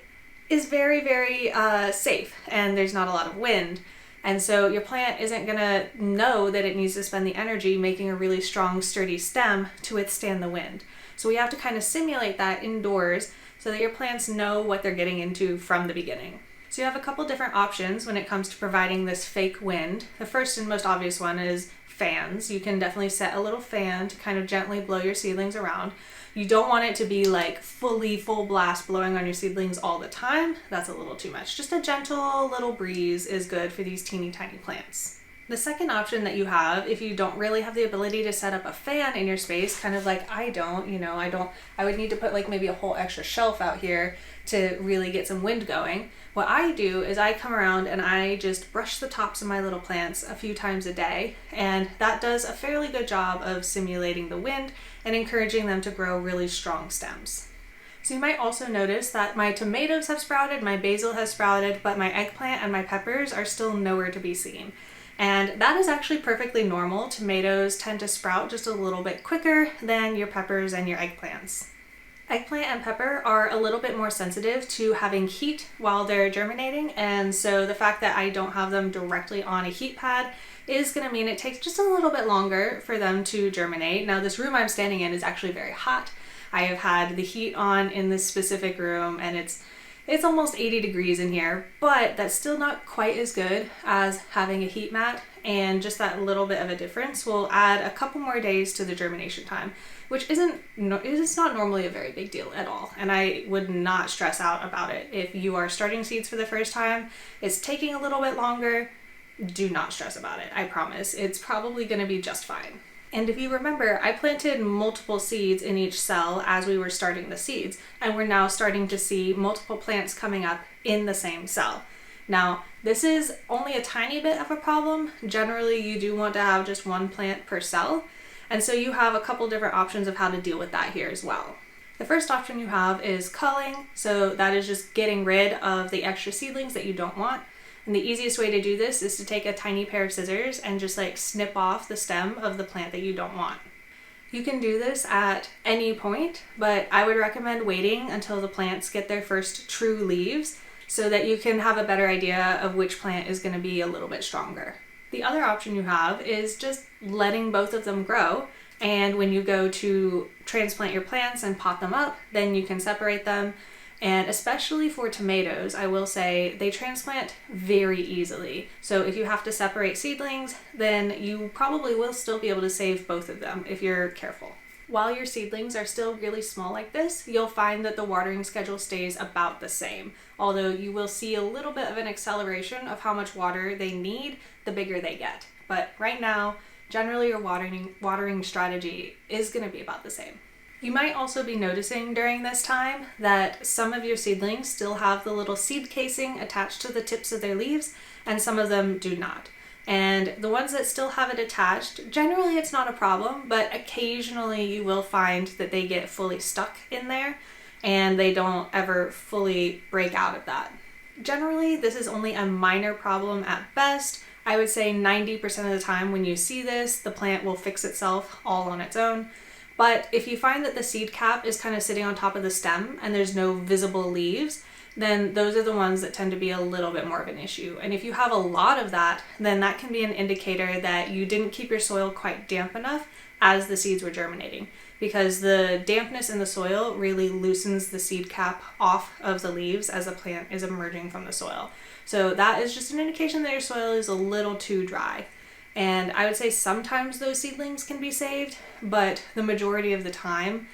is very, very safe, and there's not a lot of wind. And so your plant isn't going to know that it needs to spend the energy making a really strong, sturdy stem to withstand the wind. So we have to kind of simulate that indoors so that your plants know what they're getting into from the beginning. So you have a couple different options when it comes to providing this fake wind. The first and most obvious one is fans. You can definitely set a little fan to kind of gently blow your seedlings around. You don't want it to be like full blast blowing on your seedlings all the time. That's a little too much. Just a gentle little breeze is good for these teeny tiny plants. The second option that you have, if you don't really have the ability to set up a fan in your space, kind of like I would need to put like maybe a whole extra shelf out here to really get some wind going. What I do is I come around and I just brush the tops of my little plants a few times a day, and that does a fairly good job of simulating the wind and encouraging them to grow really strong stems. So you might also notice that my tomatoes have sprouted, my basil has sprouted, but my eggplant and my peppers are still nowhere to be seen. And that is actually perfectly normal. Tomatoes tend to sprout just a little bit quicker than your peppers and your eggplants. Eggplant and pepper are a little bit more sensitive to having heat while they're germinating, and so the fact that I don't have them directly on a heat pad is going to mean it takes just a little bit longer for them to germinate. Now this room I'm standing in is actually very hot. I have had the heat on in this specific room, and It's almost 80 degrees in here, but that's still not quite as good as having a heat mat, and just that little bit of a difference will add a couple more days to the germination time, which it's not normally a very big deal at all. And I would not stress out about it. If you are starting seeds for the first time, it's taking a little bit longer, do not stress about it. I promise. It's probably going to be just fine. And if you remember, I planted multiple seeds in each cell as we were starting the seeds, and we're now starting to see multiple plants coming up in the same cell. Now, this is only a tiny bit of a problem. Generally, you do want to have just one plant per cell, and so you have a couple different options of how to deal with that here as well. The first option you have is culling, so that is just getting rid of the extra seedlings that you don't want. And the easiest way to do this is to take a tiny pair of scissors and just like snip off the stem of the plant that you don't want. You can do this at any point, but I would recommend waiting until the plants get their first true leaves so that you can have a better idea of which plant is going to be a little bit stronger. The other option you have is just letting both of them grow, and when you go to transplant your plants and pot them up, then you can separate them. And especially for tomatoes, I will say they transplant very easily. So if you have to separate seedlings, then you probably will still be able to save both of them if you're careful. While your seedlings are still really small like this, you'll find that the watering schedule stays about the same, although you will see a little bit of an acceleration of how much water they need the bigger they get. But right now, generally your watering strategy is going to be about the same. You might also be noticing during this time that some of your seedlings still have the little seed casing attached to the tips of their leaves, and some of them do not. And the ones that still have it attached, generally it's not a problem, but occasionally you will find that they get fully stuck in there and they don't ever fully break out of that. Generally, this is only a minor problem at best. I would say 90% of the time when you see this, the plant will fix itself all on its own. But if you find that the seed cap is kind of sitting on top of the stem and there's no visible leaves, then those are the ones that tend to be a little bit more of an issue. And if you have a lot of that, then that can be an indicator that you didn't keep your soil quite damp enough as the seeds were germinating, because the dampness in the soil really loosens the seed cap off of the leaves as the plant is emerging from the soil. So that is just an indication that your soil is a little too dry. And I would say sometimes those seedlings can be saved, but the majority of the time,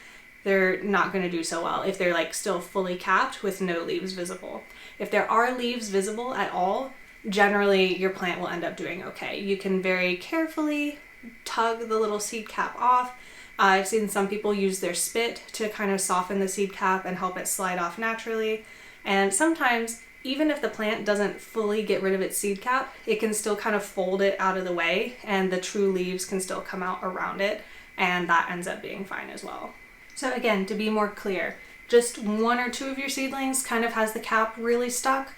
they're not going to do so well if they're like still fully capped with no leaves visible. If there are leaves visible at all, generally your plant will end up doing okay. You can very carefully tug the little seed cap off. I've seen some people use their spit to kind of soften the seed cap and help it slide off naturally. And sometimes, even if the plant doesn't fully get rid of its seed cap, it can still kind of fold it out of the way and the true leaves can still come out around it, and that ends up being fine as well. So again, to be more clear, just one or two of your seedlings kind of has the cap really stuck,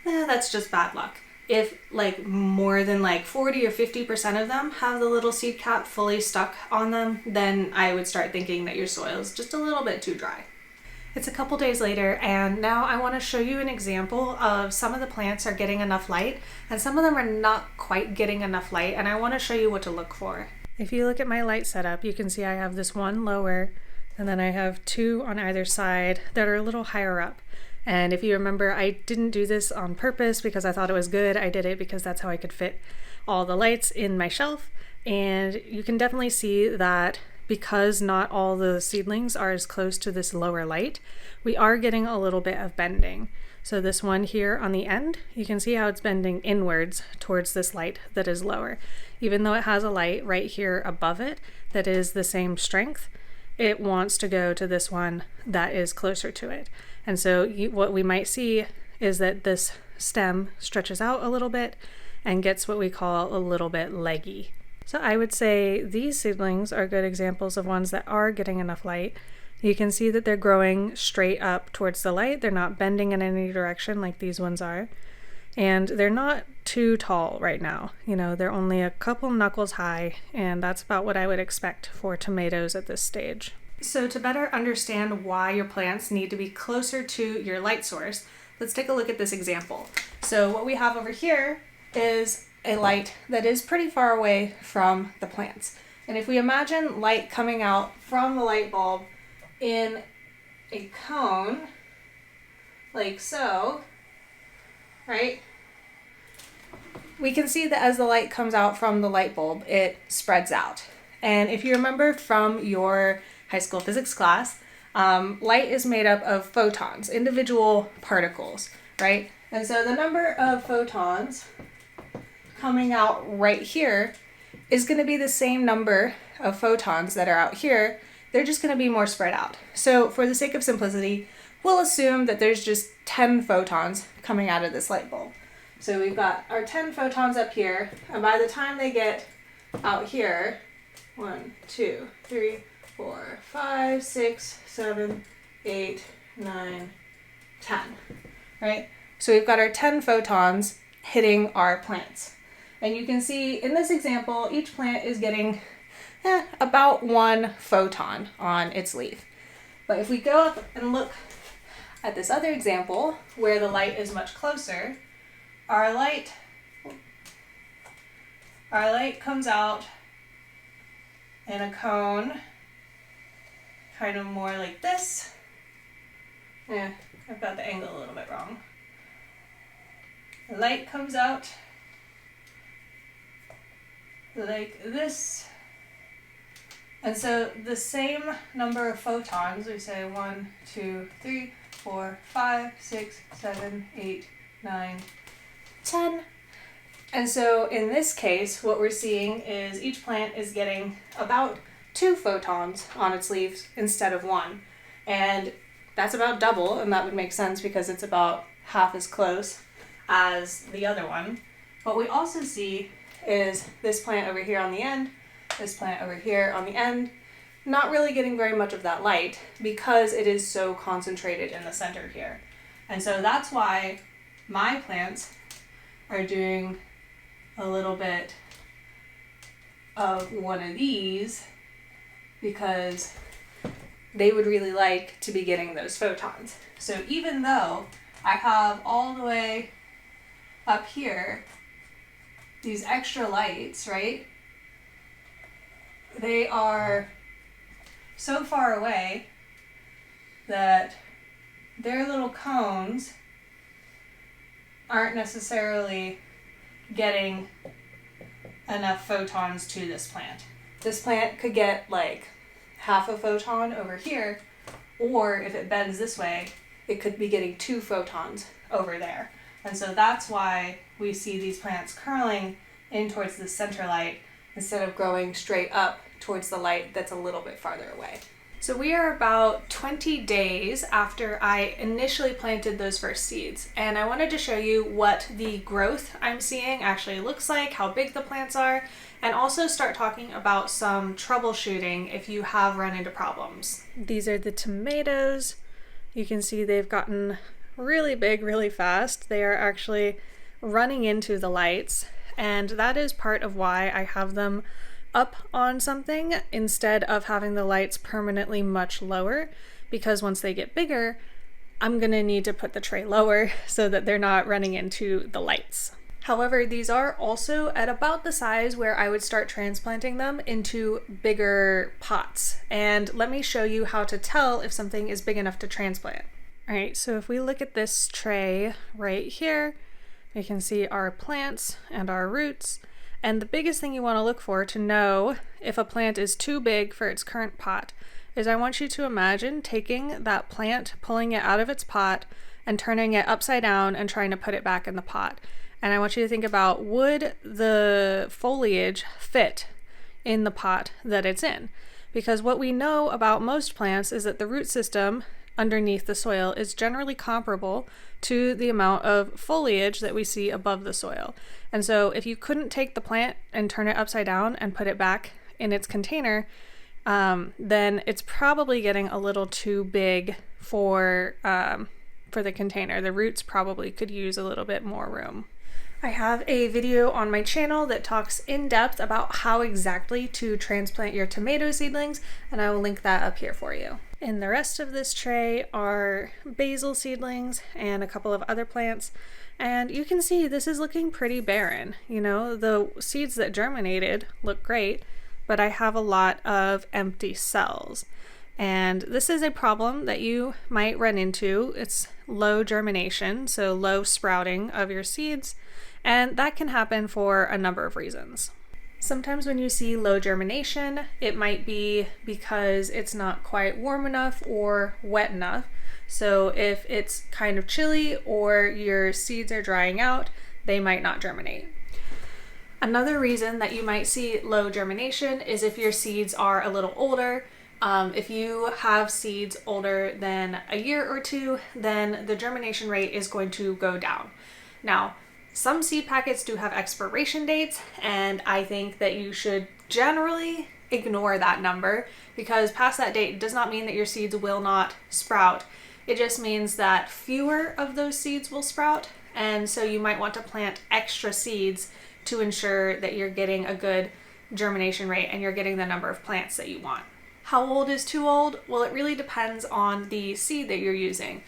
that's just bad luck. If like more than like 40 or 50% of them have the little seed cap fully stuck on them, then I would start thinking that your soil is just a little bit too dry. It's a couple days later, and now I want to show you an example of some of the plants are getting enough light and some of them are not quite getting enough light, and I want to show you what to look for. If you look at my light setup, you can see I have this one lower and then I have two on either side that are a little higher up. And if you remember, I didn't do this on purpose because I thought it was good. I did it because that's how I could fit all the lights in my shelf. And you can definitely see that because not all the seedlings are as close to this lower light, we are getting a little bit of bending. So this one here on the end, you can see how it's bending inwards towards this light that is lower. Even though it has a light right here above it that is the same strength, it wants to go to this one that is closer to it. And so what we might see is that this stem stretches out a little bit and gets what we call a little bit leggy. So I would say these seedlings are good examples of ones that are getting enough light. You can see that they're growing straight up towards the light. They're not bending in any direction like these ones are. And they're not too tall right now. You know, they're only a couple knuckles high, and that's about what I would expect for tomatoes at this stage. So to better understand why your plants need to be closer to your light source, let's take a look at this example. So what we have over here is a light that is pretty far away from the plants. And if we imagine light coming out from the light bulb in a cone, like so, right? We can see that as the light comes out from the light bulb, it spreads out. And if you remember from your high school physics class, light is made up of photons, individual particles, right? And so the number of photons coming out right here is going to be the same number of photons that are out here. They're just going to be more spread out. So for the sake of simplicity, we'll assume that there's just 10 photons coming out of this light bulb. So we've got our 10 photons up here, and by the time they get out here, 1, 2, 3, 4, 5, 6, 7, 8, 9, 10, right? So we've got our 10 photons hitting our plants. And you can see in this example, each plant is getting about 1 photon on its leaf. But if we go up and look at this other example where the light is much closer, our light comes out in a cone, kind of more like this. I've got the angle a little bit wrong. The light comes out like this. And so the same number of photons, we say 1, 2, 3, 4, 5, 6, 7, 8, 9, 10. And so in this case, what we're seeing is each plant is getting about 2 photons on its leaves instead of 1. And that's about double, and that would make sense because it's about half as close as the other one. What we also see is this plant over here on the end, this plant over here on the end, not really getting very much of that light because it is so concentrated in the center here. And so that's why my plants are doing a little bit of one of these, because they would really like to be getting those photons. So even though I have all the way up here these extra lights, right? They are so far away that their little cones aren't necessarily getting enough photons to this plant. This plant could get like half a photon over here, or if it bends this way, it could be getting 2 photons over there. And so that's why we see these plants curling in towards the center light instead of growing straight up towards the light that's a little bit farther away. So we are about 20 days after I initially planted those first seeds, and I wanted to show you what the growth I'm seeing actually looks like, how big the plants are, and also start talking about some troubleshooting if you have run into problems. These are the tomatoes. You can see they've gotten really big really fast. They are actually running into the lights, and that is part of why I have them up on something instead of having the lights permanently much lower, because once they get bigger, I'm gonna need to put the tray lower so that they're not running into the lights. However, these are also at about the size where I would start transplanting them into bigger pots. And let me show you how to tell if something is big enough to transplant. All right, so if we look at this tray right here, you can see our plants and our roots. And the biggest thing you want to look for to know if a plant is too big for its current pot is I want you to imagine taking that plant, pulling it out of its pot, and turning it upside down and trying to put it back in the pot. And I want you to think about, would the foliage fit in the pot that it's in? Because what we know about most plants is that the root system underneath the soil is generally comparable to the amount of foliage that we see above the soil. And so if you couldn't take the plant and turn it upside down and put it back in its container, then it's probably getting a little too big for the container. The roots probably could use a little bit more room. I have a video on my channel that talks in depth about how exactly to transplant your tomato seedlings, and I will link that up here for you. In the rest of this tray are basil seedlings and a couple of other plants, and you can see this is looking pretty barren. You know, the seeds that germinated look great, but I have a lot of empty cells. And this is a problem that you might run into. It's low germination, so low sprouting of your seeds, and that can happen for a number of reasons. Sometimes when you see low germination, it might be because it's not quite warm enough or wet enough. So if it's kind of chilly or your seeds are drying out, they might not germinate. Another reason that you might see low germination is if your seeds are a little older. If you have seeds older than a year or two, then the germination rate is going to go down. Now, some seed packets do have expiration dates, and I think that you should generally ignore that number, because past that date does not mean that your seeds will not sprout. It just means that fewer of those seeds will sprout, and so you might want to plant extra seeds to ensure that you're getting a good germination rate and you're getting the number of plants that you want. How old is too old? Well, it really depends on the seed that you're using.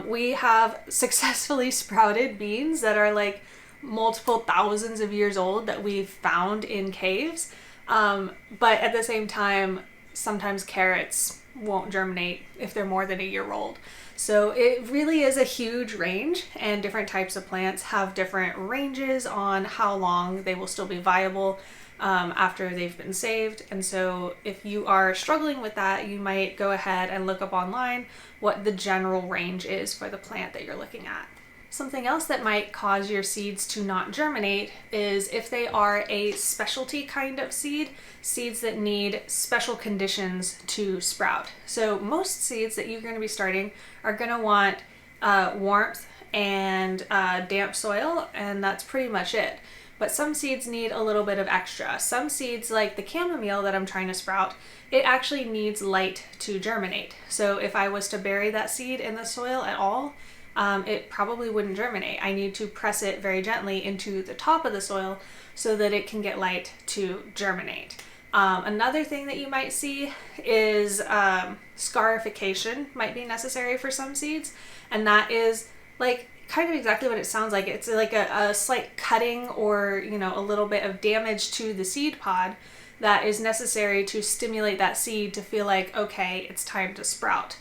We have successfully sprouted beans that are like multiple thousands of years old that we've found in caves. But at the same time, sometimes carrots won't germinate if they're more than a year old. So it really is a huge range, and different types of plants have different ranges on how long they will still be viable after they've been saved. And so if you are struggling with that, you might go ahead and look up online what the general range is for the plant that you're looking at. Something else that might cause your seeds to not germinate is if they are a specialty kind of seed, seeds that need special conditions to sprout. So most seeds that you're going to be starting are going to want warmth and damp soil, and that's pretty much it. But some seeds need a little bit of extra. Some seeds, like the chamomile that I'm trying to sprout, it actually needs light to germinate. So if I was to bury that seed in the soil at all, it probably wouldn't germinate. I need to press it very gently into the top of the soil so that it can get light to germinate. Another thing that you might see is scarification might be necessary for some seeds, and that is like kind of exactly what it sounds like. It's like a slight cutting or, a little bit of damage to the seed pod that is necessary to stimulate that seed to feel like, okay, it's time to sprout.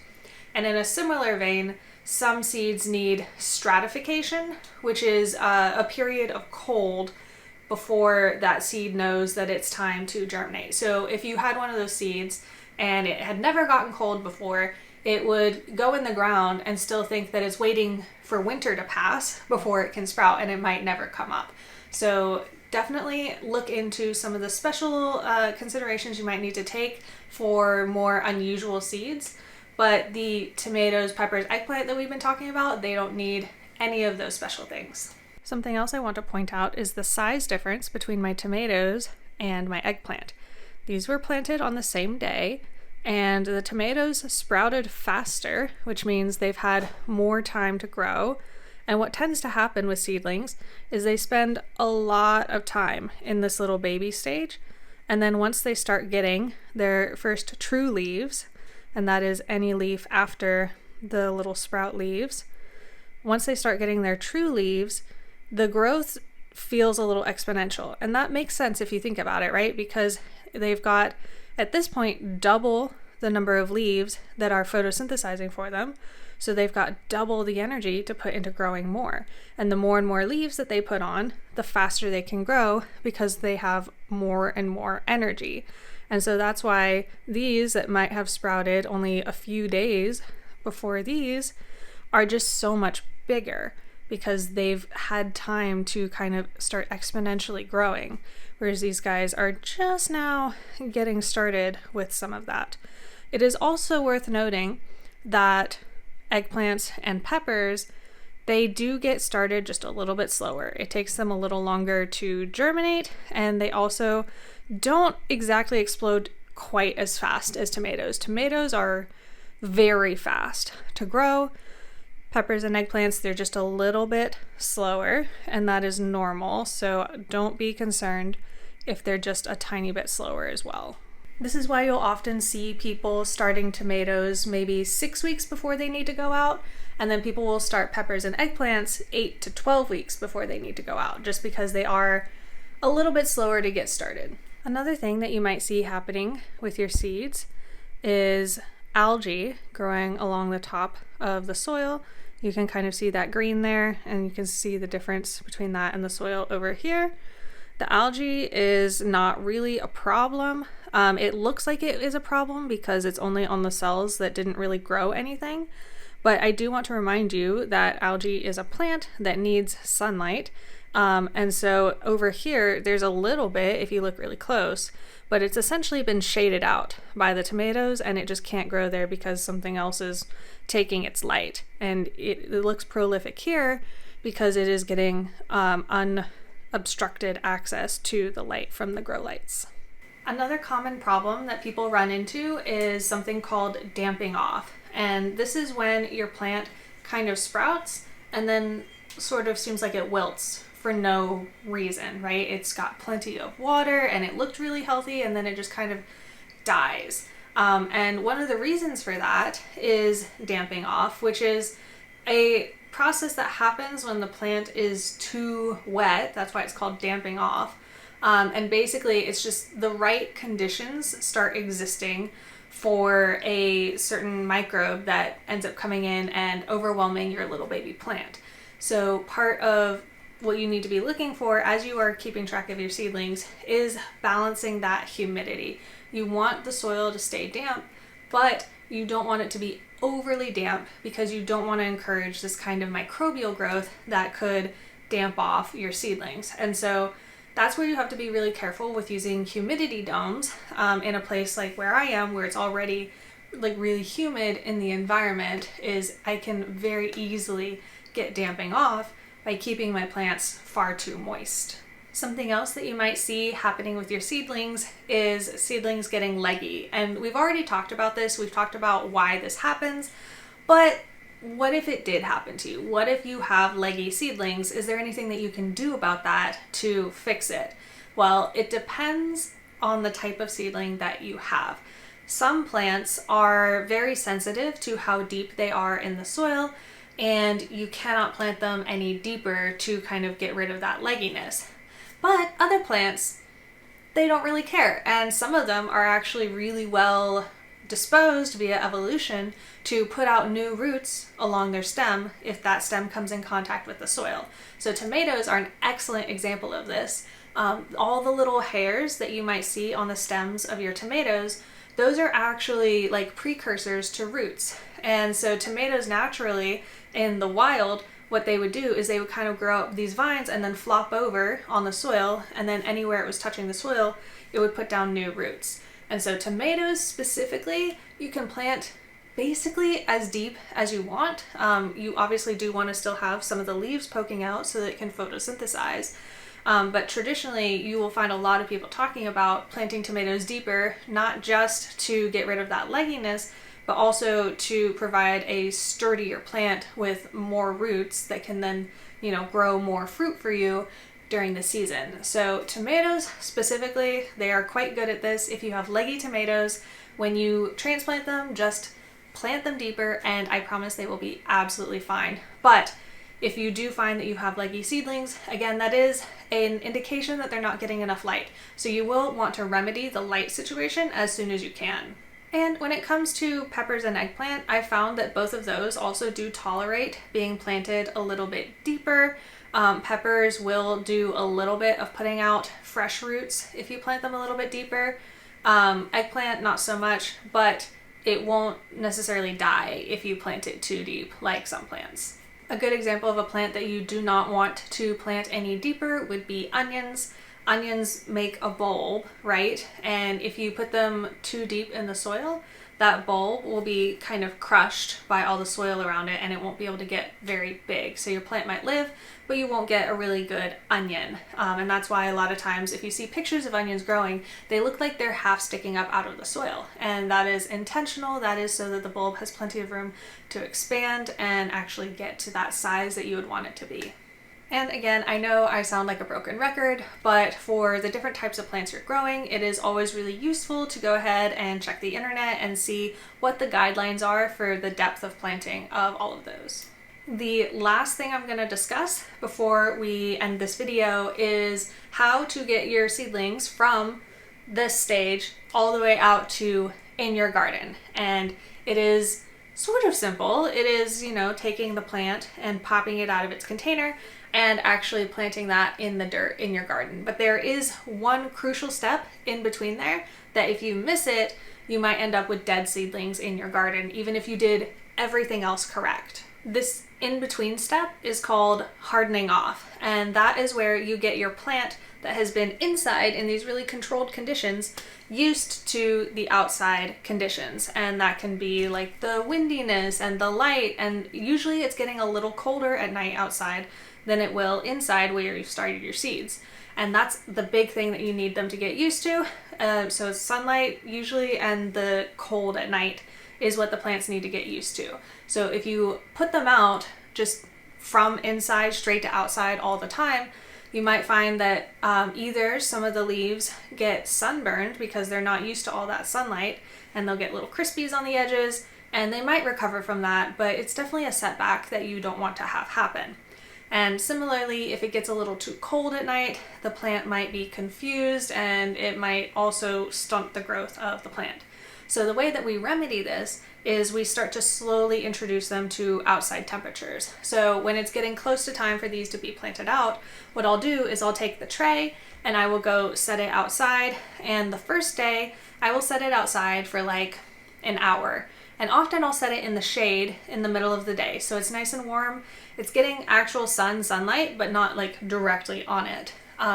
And in a similar vein, some seeds need stratification, which is a period of cold before that seed knows that it's time to germinate. So if you had one of those seeds and it had never gotten cold before, it would go in the ground and still think that it's waiting for winter to pass before it can sprout, and it might never come up. So definitely look into some of the special considerations you might need to take for more unusual seeds. But the tomatoes, peppers, eggplant that we've been talking about, they don't need any of those special things. Something else I want to point out is the size difference between my tomatoes and my eggplant. These were planted on the same day, and the tomatoes sprouted faster, which means they've had more time to grow. And what tends to happen with seedlings is they spend a lot of time in this little baby stage, and then once they start getting their first true leaves, and that is any leaf after the little sprout leaves, once they start getting their true leaves, the growth feels a little exponential. And that makes sense if you think about it, right? Because they've got, at this point, double the number of leaves that are photosynthesizing for them. So they've got double the energy to put into growing more. And the more and more leaves that they put on, the faster they can grow because they have more and more energy. And so that's why these that might have sprouted only a few days before these are just so much bigger, because they've had time to kind of start exponentially growing, whereas these guys are just now getting started with some of that. It is also worth noting that eggplants and peppers, they do get started just a little bit slower. It takes them a little longer to germinate, and they also don't exactly explode quite as fast as tomatoes. Tomatoes are very fast to grow. Peppers and eggplants, they're just a little bit slower, and that is normal. So don't be concerned if they're just a tiny bit slower as well. This is why you'll often see people starting tomatoes maybe 6 weeks before they need to go out, and then people will start peppers and eggplants 8 to 12 weeks before they need to go out, just because they are a little bit slower to get started. Another thing that you might see happening with your seeds is algae growing along the top of the soil. You can kind of see that green there, and you can see the difference between that and the soil over here. The algae is not really a problem. It looks like it is a problem because it's only on the cells that didn't really grow anything. But I do want to remind you that algae is a plant that needs sunlight. And so over here, there's a little bit, if you look really close, but it's essentially been shaded out by the tomatoes, and it just can't grow there because something else is taking its light. And it looks prolific here because it is getting unobstructed access to the light from the grow lights. Another common problem that people run into is something called damping off. And this is when your plant kind of sprouts and then sort of seems like it wilts for no reason, right? It's got plenty of water and it looked really healthy, and then it just kind of dies. And one of the reasons for that is damping off, which is a process that happens when the plant is too wet. That's why it's called damping off. And basically it's just the right conditions start existing for a certain microbe that ends up coming in and overwhelming your little baby plant. So part of what you need to be looking for as you are keeping track of your seedlings is balancing that humidity. You want the soil to stay damp, but you don't want it to be overly damp because you don't want to encourage this kind of microbial growth that could damp off your seedlings. And so that's where you have to be really careful with using humidity domes in a place like where I am, where it's already like really humid in the environment. Is I can very easily get damping off by keeping my plants far too moist. Something else that you might see happening with your seedlings is seedlings getting leggy. And we've already talked about this. We've talked about why this happens, but what if it did happen to you? What if you have leggy seedlings? Is there anything that you can do about that to fix it? Well, it depends on the type of seedling that you have. Some plants are very sensitive to how deep they are in the soil, and you cannot plant them any deeper to kind of get rid of that legginess. But other plants, they don't really care, and some of them are actually really well disposed via evolution to put out new roots along their stem if that stem comes in contact with the soil. So tomatoes are an excellent example of this. All the little hairs that you might see on the stems of your tomatoes, those are actually like precursors to roots. And so tomatoes naturally in the wild, what they would do is they would kind of grow up these vines and then flop over on the soil, and then anywhere it was touching the soil, it would put down new roots. And so tomatoes specifically, you can plant basically as deep as you want. You obviously do want to still have some of the leaves poking out so that it can photosynthesize. But traditionally, you will find a lot of people talking about planting tomatoes deeper, not just to get rid of that legginess, but also to provide a sturdier plant with more roots that can then, grow more fruit for you during the season. So tomatoes specifically, they are quite good at this. If you have leggy tomatoes, when you transplant them, just plant them deeper and I promise they will be absolutely fine. But if you do find that you have leggy seedlings, again, that is an indication that they're not getting enough light. So you will want to remedy the light situation as soon as you can. And when it comes to peppers and eggplant, I found that both of those also do tolerate being planted a little bit deeper. Peppers will do a little bit of putting out fresh roots if you plant them a little bit deeper. Eggplant, not so much, but it won't necessarily die if you plant it too deep like some plants. A good example of a plant that you do not want to plant any deeper would be onions. Onions make a bulb, right? And if you put them too deep in the soil, that bulb will be kind of crushed by all the soil around it and it won't be able to get very big. So your plant might live, but you won't get a really good onion. And that's why a lot of times if you see pictures of onions growing, they look like they're half sticking up out of the soil. And that is intentional. That is so that the bulb has plenty of room to expand and actually get to that size that you would want it to be. And again, I know I sound like a broken record, but for the different types of plants you're growing, it is always really useful to go ahead and check the internet and see what the guidelines are for the depth of planting of all of those. The last thing I'm going to discuss before we end this video is how to get your seedlings from this stage all the way out to in your garden. And it is sort of simple. It is, taking the plant and popping it out of its container and actually planting that in the dirt in your garden. But there is one crucial step in between there that if you miss it, you might end up with dead seedlings in your garden, even if you did everything else correct. This in-between step is called hardening off, and that is where you get your plant that has been inside in these really controlled conditions used to the outside conditions. And that can be like the windiness and the light, and usually it's getting a little colder at night outside than it will inside where you started your seeds. And that's the big thing that you need them to get used to. So sunlight usually and the cold at night is what the plants need to get used to. So if you put them out just from inside straight to outside all the time, you might find that either some of the leaves get sunburned because they're not used to all that sunlight, and they'll get little crispies on the edges, and they might recover from that, but it's definitely a setback that you don't want to have happen. And similarly, if it gets a little too cold at night, the plant might be confused, and it might also stunt the growth of the plant. So the way that we remedy this is we start to slowly introduce them to outside temperatures. So when it's getting close to time for these to be planted out, what I'll do is I'll take the tray and I will go set it outside. And the first day I will set it outside for like an hour. And often I'll set it in the shade in the middle of the day. So it's nice and warm. It's getting actual sunlight, but not like directly on it.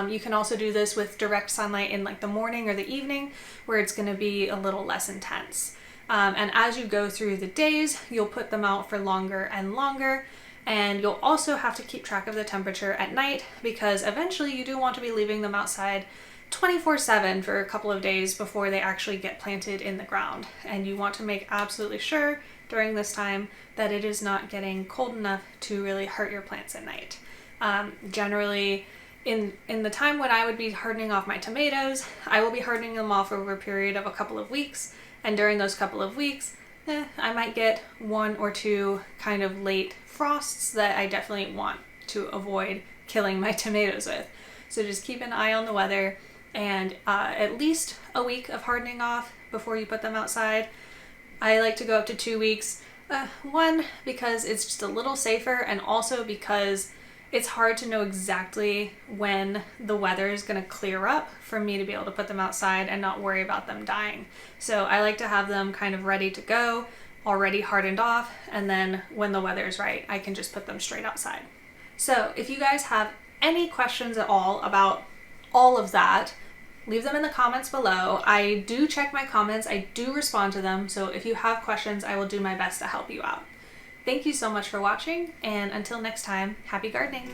You can also do this with direct sunlight in like the morning or the evening, where it's going to be a little less intense. And as you go through the days, you'll put them out for longer and longer. And you'll also have to keep track of the temperature at night, because eventually you do want to be leaving them outside 24/7 for a couple of days before they actually get planted in the ground. And you want to make absolutely sure during this time that it is not getting cold enough to really hurt your plants at night. Generally, in the time when I would be hardening off my tomatoes, I will be hardening them off over a period of a couple of weeks. And during those couple of weeks, I might get 1 or 2 kind of late frosts that I definitely want to avoid killing my tomatoes with. So just keep an eye on the weather, and at least a week of hardening off before you put them outside. I like to go up to 2 weeks. One, because it's just a little safer, and also because it's hard to know exactly when the weather is going to clear up for me to be able to put them outside and not worry about them dying. So I like to have them kind of ready to go, already hardened off, and then when the weather is right, I can just put them straight outside. So if you guys have any questions at all about all of that, leave them in the comments below. I do check my comments, I do respond to them, so if you have questions, I will do my best to help you out. Thank you so much for watching, and until next time, happy gardening!